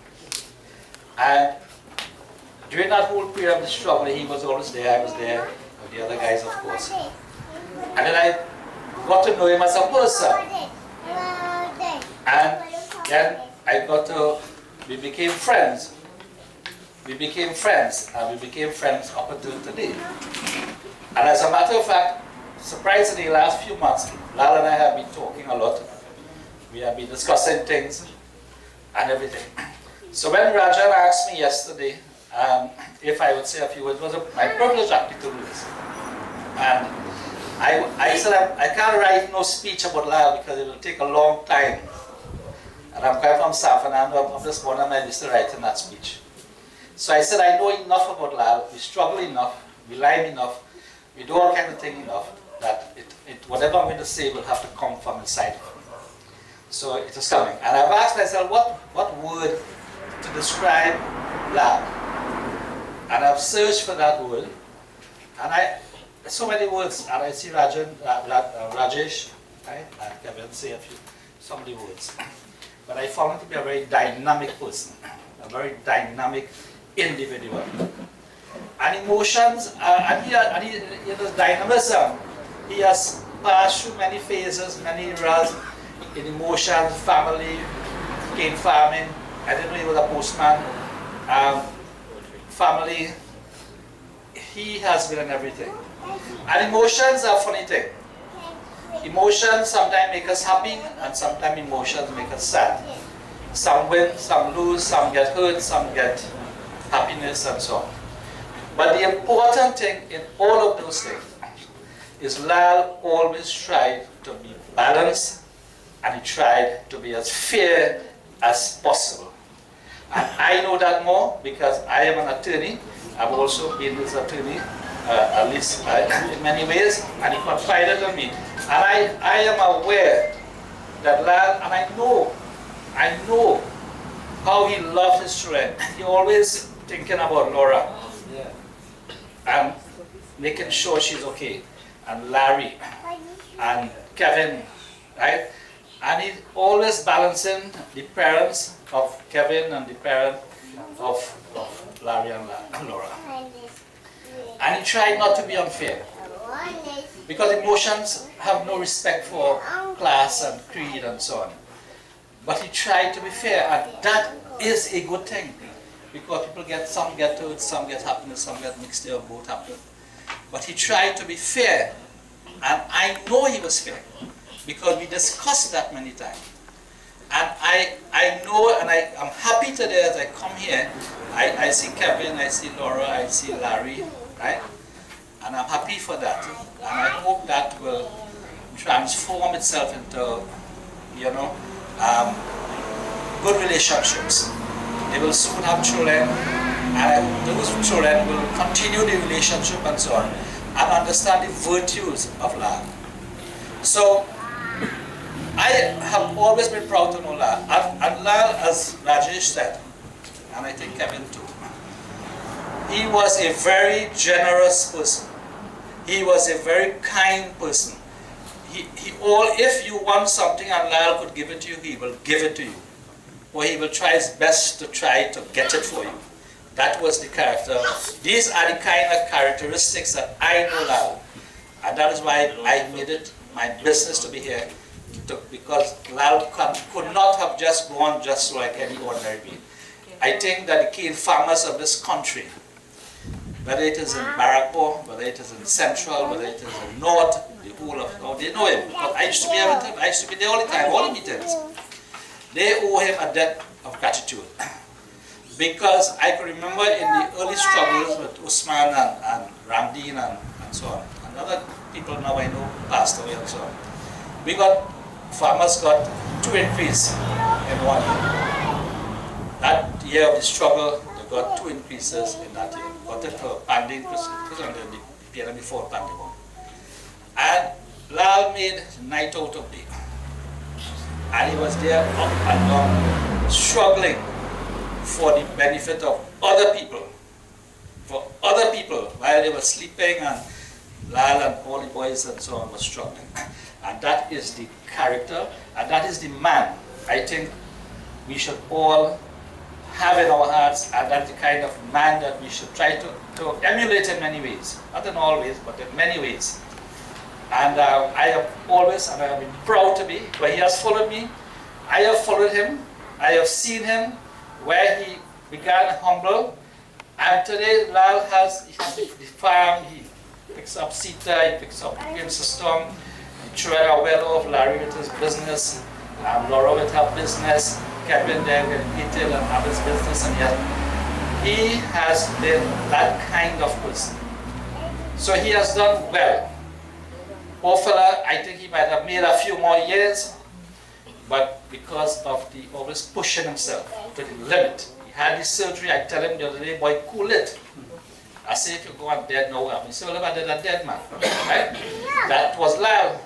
And during that whole period of the struggle, he was always there, I was there, with the other guys, of course. And then I got to know him as a person. And then we became friends. We became friends, and we became friends up until today. And as a matter of fact, surprisingly, the last few months, Lal and I have been talking a lot. We have been discussing things and everything. So when Rajan asked me yesterday if I would say a few words, it was my privilege actually to do this. And I said I can't write no speech about Lal because it will take a long time. And I'm coming from San Fernando, I'm just one of my list to write in that speech. So I said I know enough about Lal, we struggle enough, we lie enough, we do all kinds of things enough, that whatever I'm going to say will have to come from inside. So it is coming. And I've asked myself what word to describe Lal. And I've searched for that word, and there's so many words, and I see Rajesh, right? And Kevin say some of the words. But I found him to be a very dynamic person, a very dynamic individual. And emotions, and he has dynamism. He has passed through many phases, many eras in emotions, family, cane farming. I didn't know he was a postman. Family. He has been in everything. And emotions are a funny thing. Emotions sometimes make us happy, and sometimes emotions make us sad. Some win, some lose, some get hurt, some get happiness, and so on. But the important thing in all of those things is Lal always tried to be balanced, and he tried to be as fair as possible. And I know that more because I am an attorney. I've also been his attorney, at least in many ways, and he confided on me. And I am aware that Lal, and I know how he loved his children. He always thinking about Laura and making sure she's okay, and Larry and Kevin, right? And he's always balancing the parents of Kevin and the parent of Larry and Laura. And he tried not to be unfair, because emotions have no respect for class and creed and so on. But he tried to be fair, and that is a good thing, because some get hurt, some get happiness, some get mixed up, both happen. But he tried to be fair, and I know he was fair, because we discussed that many times. And I know, and I'm happy today as I come here, I see Kevin, I see Laura, I see Larry, right? And I'm happy for that. And I hope that will transform itself into, good relationships. They will soon have children, and those children will continue the relationship and so on, and understand the virtues of love. So, I have always been proud to know Lal. And Lal, as Rajesh said, and I think Kevin too, he was a very generous person. He was a very kind person. If you want something and Lal could give it to you, he will give it to you. Or he will try his best to try to get it for you. That was the character. These are the kind of characteristics that I know Lal. And that is why I made it my business to be here. Because Lal could not have just gone just like any ordinary being. I think that the cane farmers of this country, whether it is in Barrackpore, whether it is in Central, whether it is in North, the whole of North, they know him. Because I used to be here with him. I used to be there all the time, all the meetings. They owe him a debt of gratitude. Because I can remember in the early struggles with Usman and Ramdeen and so on, and other people now I know passed away and so on, farmers got 2 increase in 1 year. That year of the struggle, they got 2 increases in that year. Got it for pandemic, the period before pandemic. And Lal made night out of day. And he was there up and down, struggling for the benefit of other people. For other people, while they were sleeping, and Lal and all the boys and so on were struggling. And that is the character, and that is the man I think we should all have in our hearts, and that's the kind of man that we should try to emulate in many ways. Not in all ways, but in many ways. And I have always, and I have been proud to be, where he has followed me. I have followed him. I have seen him where he began humble. And today Lal has the farm, he picks up Sita, he picks up Queen System, he tried out well off Larry with his business, Laura with her business, Kevin there with retail and have his business, and yet he has been that kind of person. So he has done well. Poor fella, I think he might have made a few more years, but because of the always pushing himself to the limit. He had this surgery, I tell him the other day, boy, cool it. I say, if you go on dead now, I say, well, if I did a dead man, right? That was Lal.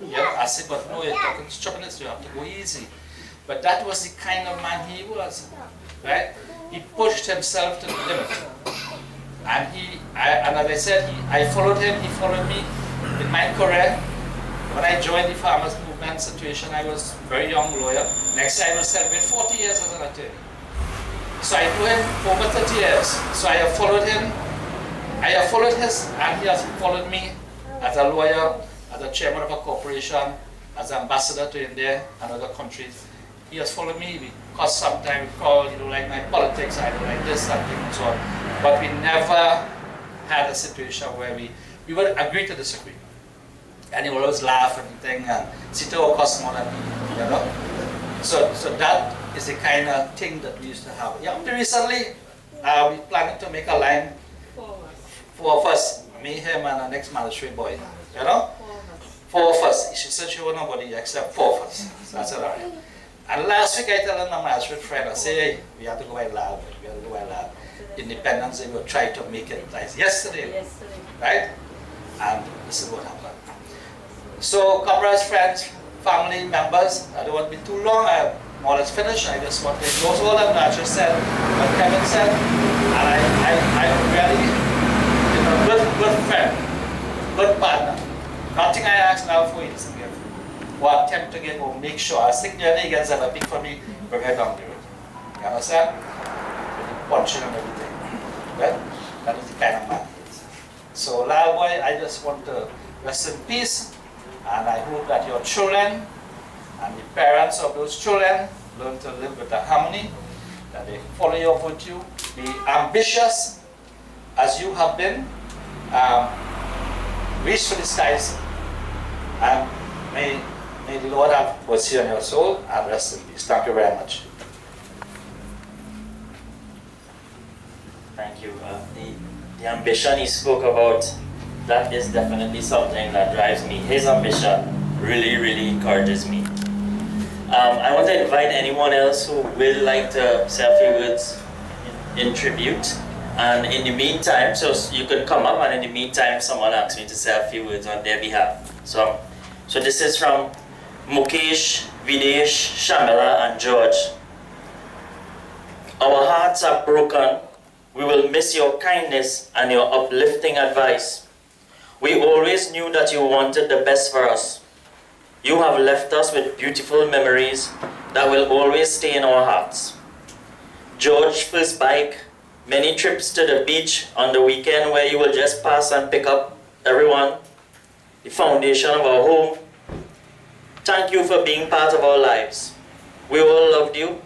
Yeah, I said, but no, you're talking stubbornness, you have to go easy. But that was the kind of man he was, right? He pushed himself to the limit. And and as I said, I followed him, he followed me. In my career, when I joined the farmers movement situation, I was a very young lawyer. Next year I will celebrate 40 years as an attorney. So I knew him over 30 years. So I have followed him. I have followed his, and he has followed me as a lawyer, as a chairman of a corporation, as an ambassador to India and other countries. He has followed me because sometimes we call, you don't like my politics, I don't like this, something and so on. But we never had a situation where we would agree to disagree. And he would always laugh and thing, and sit over cost more than me, you know. So that is the kind of thing that we used to have. Yeah, recently, we planning to make a line, 4 of us, me, him, and the next magistrate boy, you know. 4 of us. She said she was nobody except 4 of us. So that's all right. And last week I told my magistrate friend, I say, hey, we have to go by lab, we have to go by lab. Independence, they will try to make it like yesterday, right? And this is what happened. So, comrades, friends, family members, I don't want to be too long, I'm more or less finished. I just want to close all that I just said, what Kevin said, and I'm really a good friend, good partner. Nothing I ask now for is to give, or attempt to give, or make sure. I think the other guys have a big for me, bring it down the road. You understand? With the punching and everything. Right? That is the kind of man he is. So, Lal boy, I just want to rest in peace. And I hope that your children and the parents of those children learn to live with a harmony, that they follow your virtue, be ambitious as you have been, reach for the skies, and may the Lord have mercy on your soul and rest in peace. Thank you very much. Thank you. The ambition he spoke about, that is definitely something that drives me. His ambition really, really encourages me. I want to invite anyone else who will like to say a few words in tribute. And in the meantime, so you could come up, and in the meantime, someone asks me to say a few words on their behalf. So this is from Mukesh, Videsh, Shamila, and George. Our hearts are broken. We will miss your kindness and your uplifting advice. We always knew that you wanted the best for us. You have left us with beautiful memories that will always stay in our hearts. George, first bike, many trips to the beach on the weekend where you will just pass and pick up everyone, the foundation of our home. Thank you for being part of our lives. We all loved you.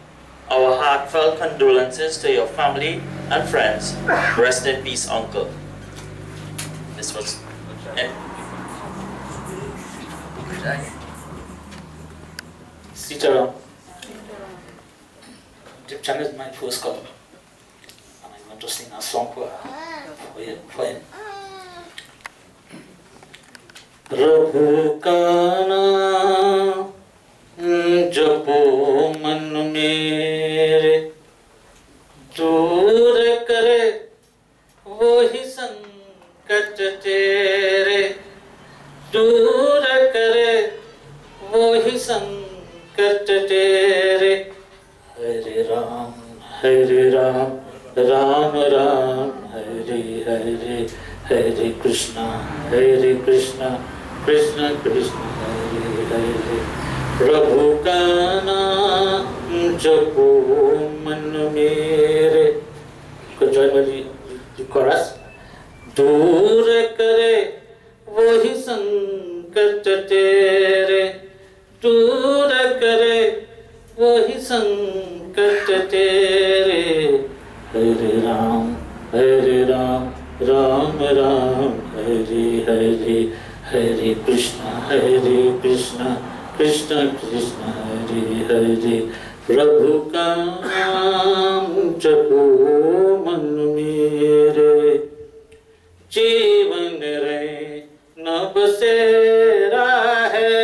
Our heartfelt condolences to your family and friends. Rest in peace, Uncle. This was it. Sitaram. Dipchan is my first cousin. And I'm going to sing a song for him. प्रभु का नाम जपो मन मेरे, दूर करे वो ही संकट तेरे, दूर करे वो ही संकट तेरे। हरे राम राम राम हरे हरे, हरे कृष्णा कृष्ण कृष्ण हरे हरे। प्रभु का नाम जपो मन मेरे। Could you join me the chorus? दूर करे वही संकट तेरे, दूर करे वही संकट तेरे। हरे राम राम राम हरे हरे, हरे कृष्ण कृष्ण कृष्ण हरे हरे। प्रभु का नाम जपो मन मेरे, जीवन रे न बसेरा है,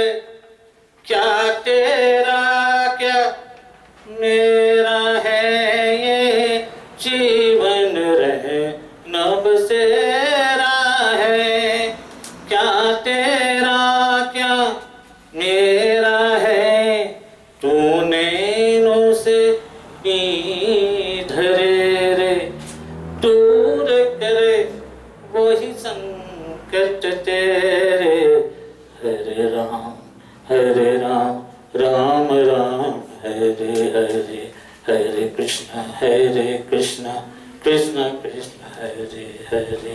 क्या तेरा क्या मेरा है ये जीवन रे न बसेरा है, क्या तेरा क्या मेरा है। तूने नो से धरे रे, दूर करे वही संकट तेरे। हरे राम राम हरे हरे, हरे कृष्ण कृष्ण कृष्ण हरे हरे।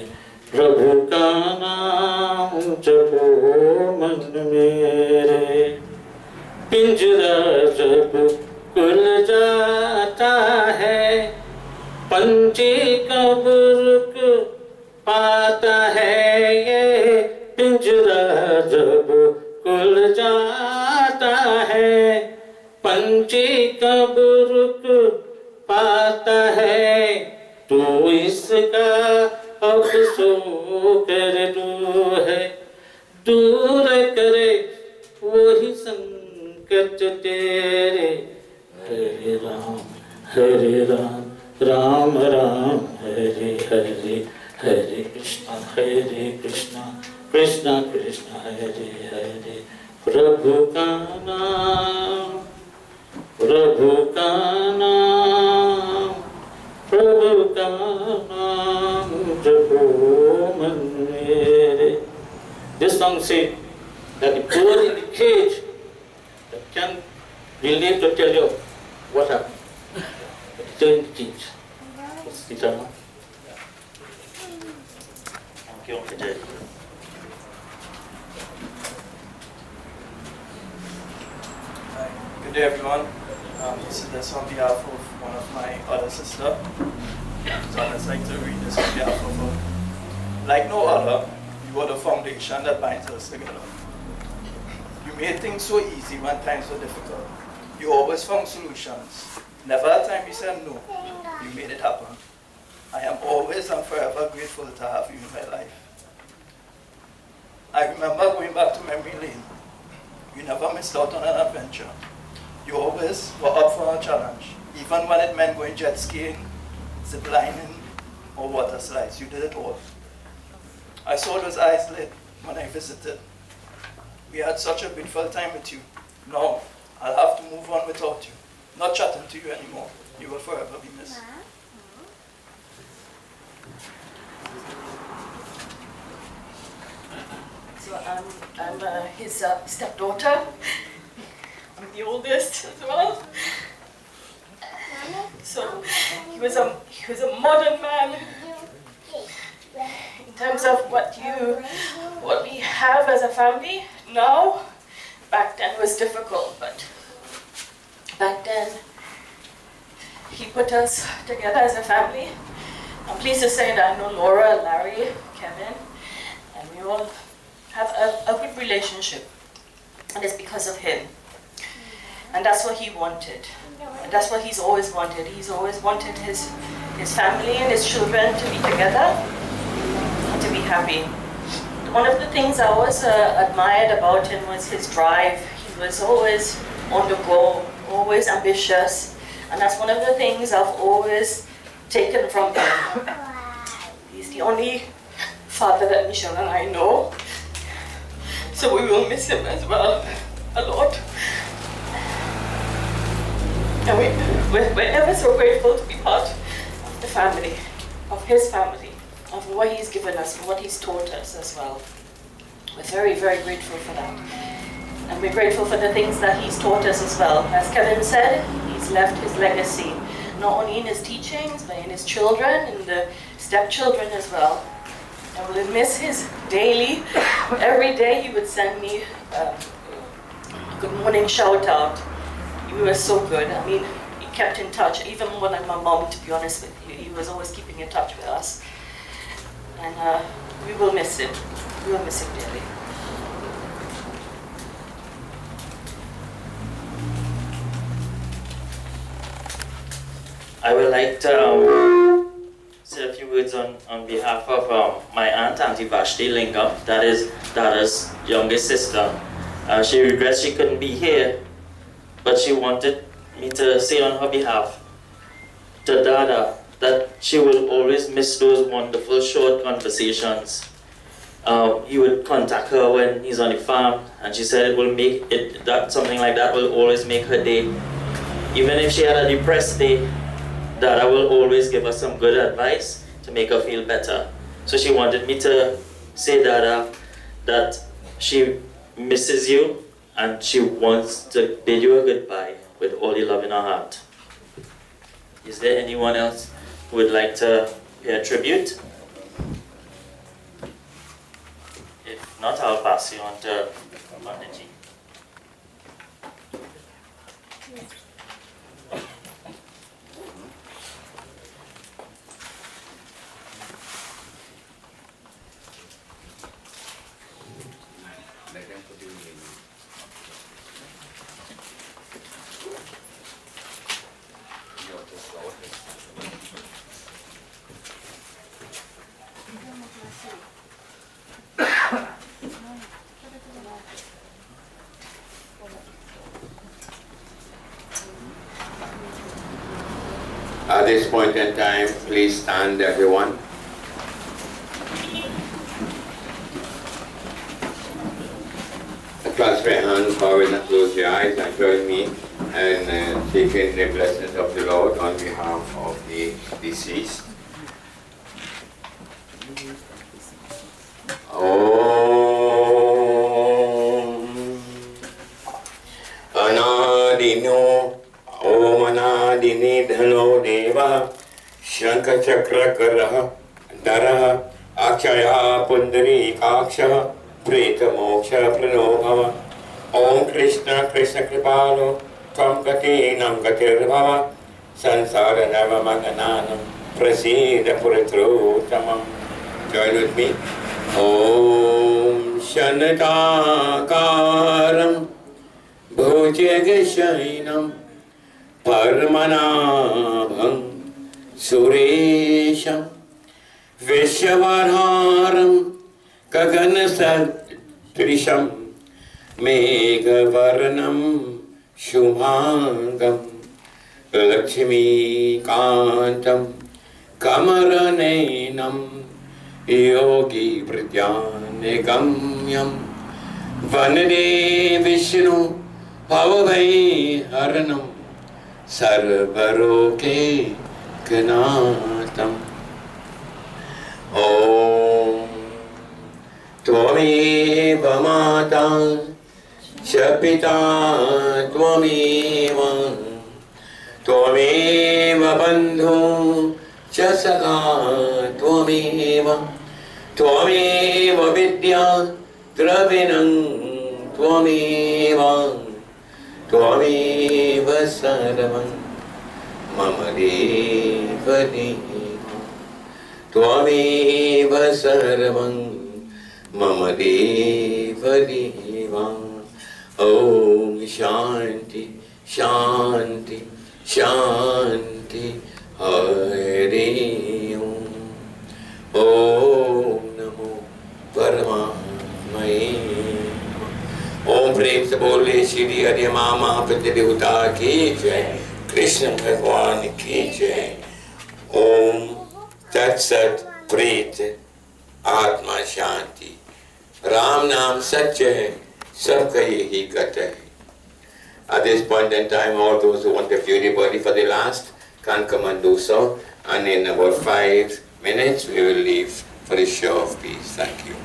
प्रभु का नाम जपो मन मेरे, पिंजरा जब खुल जाता है, पंछी कब रुक पाता है ये। पिंजरा जब खुल जाता है, पंछी कब रुक पाता है। तू इसका अफसोस कर दू है, दूर करे वही संकट तेरे। हरे राम राम हरे हरे, हरे कृष्ण कृष्ण कृष्ण हरे हरे। प्रभु का नाम जपो मन मेरे। This song says that the bird in the cage that can relate to tell you what happened. But it's still in the cage. It's eternal. Thank you, Uncle Jerry. Good day, everyone. This is on behalf of one of my other sisters. So I'd like to read this on behalf of her. Like no other, you are the foundation that binds us together. You made things so easy when times were difficult. You always found solutions. Never a time you said no. You made it happen. I am always and forever grateful to have you in my life. I remember going back to memory lane. You never missed out on an adventure. You always were up for a challenge. Even when it meant going jet skiing, zip lining, or water slides, you did it all. I saw those eyes lit when I visited. We had such a beautiful time with you. No, I'll have to move on without you. Not chatting to you anymore. You will forever be missed. So I'm his stepdaughter. I'm the oldest as well. So he was a modern man in terms of what we have as a family now. Back then was difficult, but back then he put us together as a family. I'm pleased to say that I know Laura, Larry, Kevin, and we all have a good relationship, and it's because of him. And that's what he wanted. And that's what he's always wanted. He's always wanted his family and his children to be together and to be happy. One of the things I always admired about him was his drive. He was always on the go, always ambitious. And that's one of the things I've always taken from him. He's the only father that Michelle and I know. So we will miss him as well, a lot. And we're ever so grateful to be part of the family, of his family, of what he's given us, and what he's taught us as well. We're very, very grateful for that. And we're grateful for the things that he's taught us as well. As Kevin said, he's left his legacy, not only in his teachings, but in his children and the stepchildren as well. And we'll miss his daily, every day he would send me a good morning shout out. He was so good. I mean, he kept in touch, even more than my mom, to be honest with you. He was always keeping in touch with us. And we will miss him. We will miss him dearly. I would like to say a few words on behalf of my aunt, Auntie Vashti Lingam, that is Dada's youngest sister. She regrets she couldn't be here, but she wanted me to say on her behalf to Dada that she will always miss those wonderful short conversations. He would contact her when he's on the farm, and she said it will make it, that something like that will always make her day. Even if she had a depressed day, Dada will always give her some good advice to make her feel better. So she wanted me to say, Dada, that she misses you and she wants to bid you a goodbye with all the love in her heart. Is there anyone else who would like to pay a tribute? If not, I'll pass you on to Panditji. At this point in time, please stand, everyone. Clasp your hands forward and close your eyes and join me in taking the blessings of the Lord on behalf of the deceased. Anadino Om Anadini Dhano Deva Shanka Chakra Kara Dara Akshaya Pundari Kaksha Preta Moksha Pranobhava Om Krishna Krishna Kripalo Tvam Gati Nam Gatir Bhava Sansara Nava Magananam Prasida Puritru Tamam. Join with me. Om Shanatakaram Bhujagasainam Paramanabham Suresham Vishwaharam Gaganasattrisham Meghavarnam Shubhangam Lakshmi Kantam Kamaranenam Yogi Pratyanegamyam Vanade Vishnu Pavavai Haranam Sarvaroke Kanatam. Om Tvameva Mata Chapita Tvameva Tvameva Bandhu Chasaka Tvameva Tvameva Vidya Dravinam Tvameva Tvameva Sarvam Mama Deva Deva Tvameva Sarvam Mama Deva Deva. Om Shanti Shanti Shanti Hare Om. Om Namo Paramahamai. ओम प्रेम से बोले श्री हरि मामा पति देवता की जय, कृष्ण भगवान की जय। ओम तत्सत प्रीत आत्मा शांति। राम नाम सत्य है, सबका यही गत है। At this point in time, all those who want to view the body for the last can come and do so, and in about 5 minutes we will leave for a show of peace. Thank you.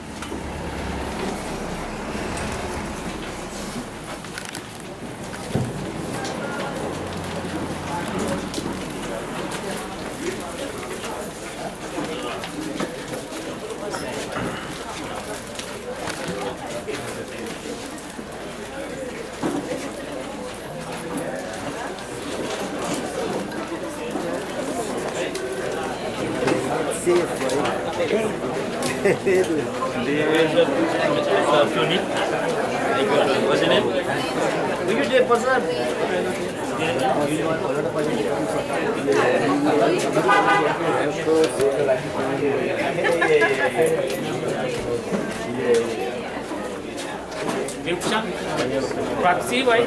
Dipchan Praksi भाई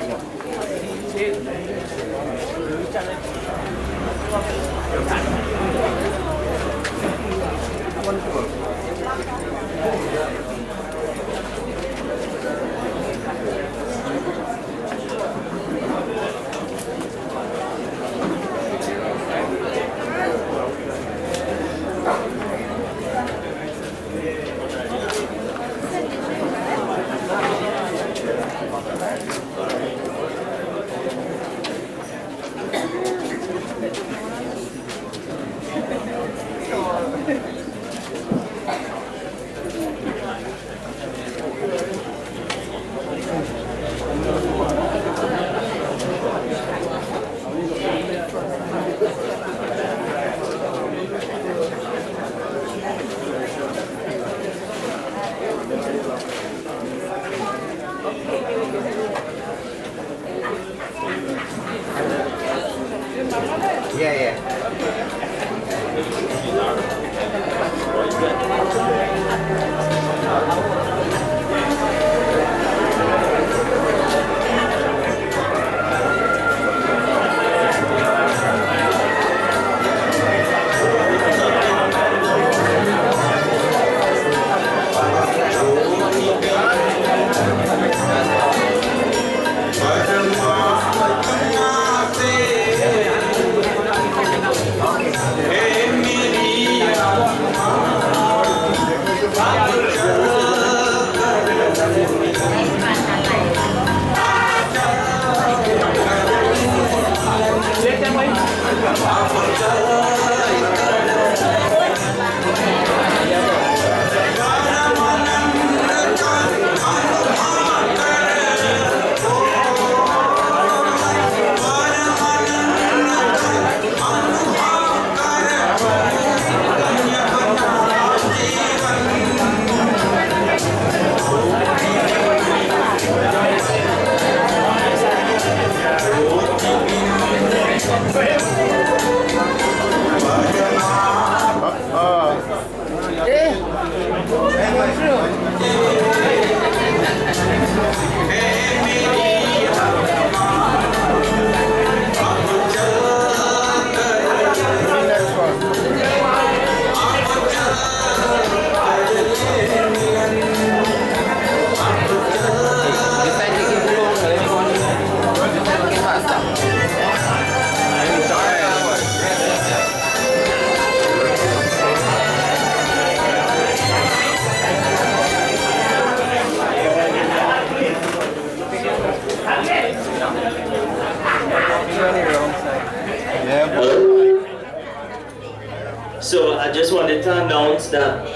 So I just wanted to announce that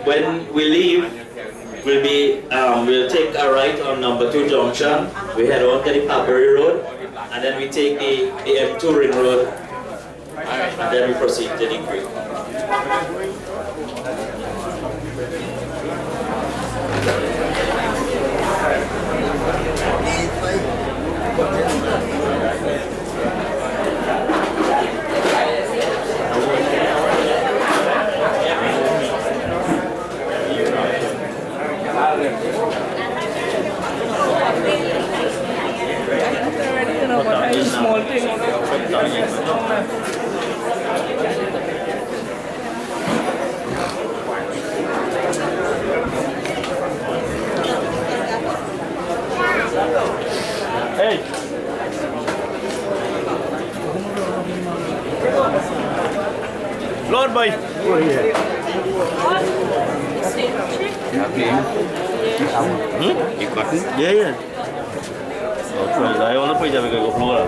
when we leave, we'll take a right on number 2 junction. We head on to the Papery Road, and then we take the M2 Ring Road, and then we proceed to the creek. Small thing. Hey. Lord boy. You got it? Yeah. Okay, I want to put it on floor.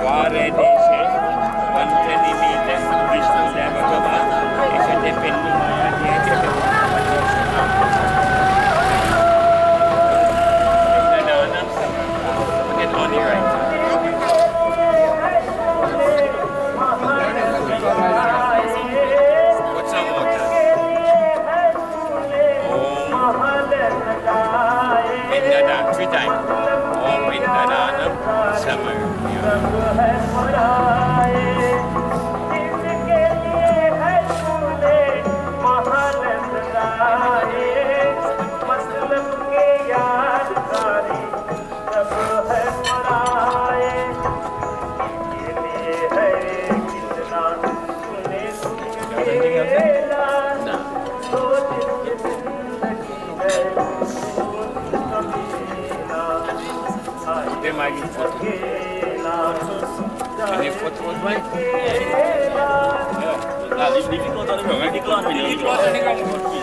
Vare Deshe, Vantani Mite, Vishnu Deva Baba, Eso depende más de que get on here right. What's up, water? Pindadan, 3 times. Om Pindadanam Tem mais foto. Ini foto baik. Nah, di kota ni bang, di kota ni.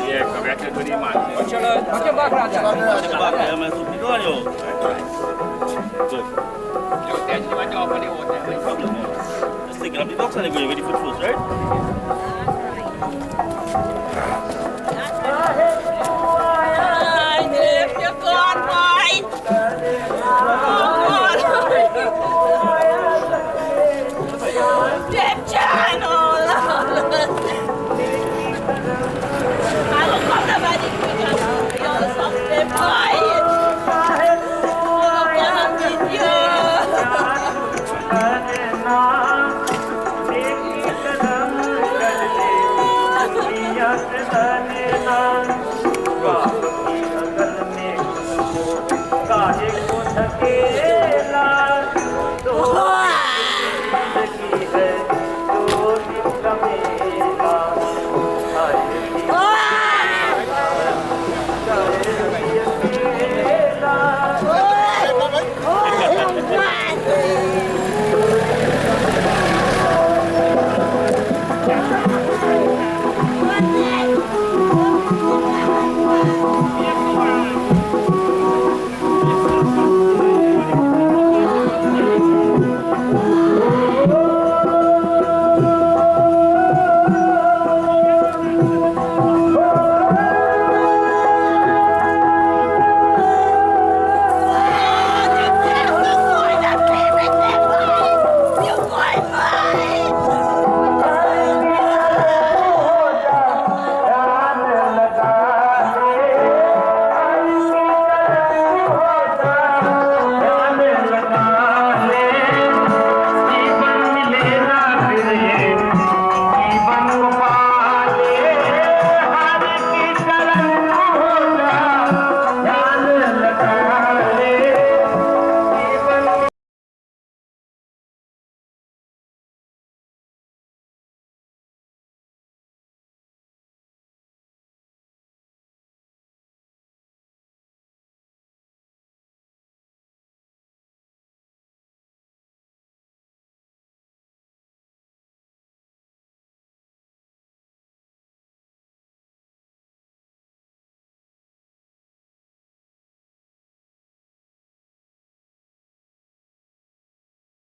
Ya, kebiasaan tu di mana? Macam bakar aja. Macam bakar yang masuk di kota ni. Good. Hotel ni macam apa ni hotel? Just take it up the box and go with the food first, right?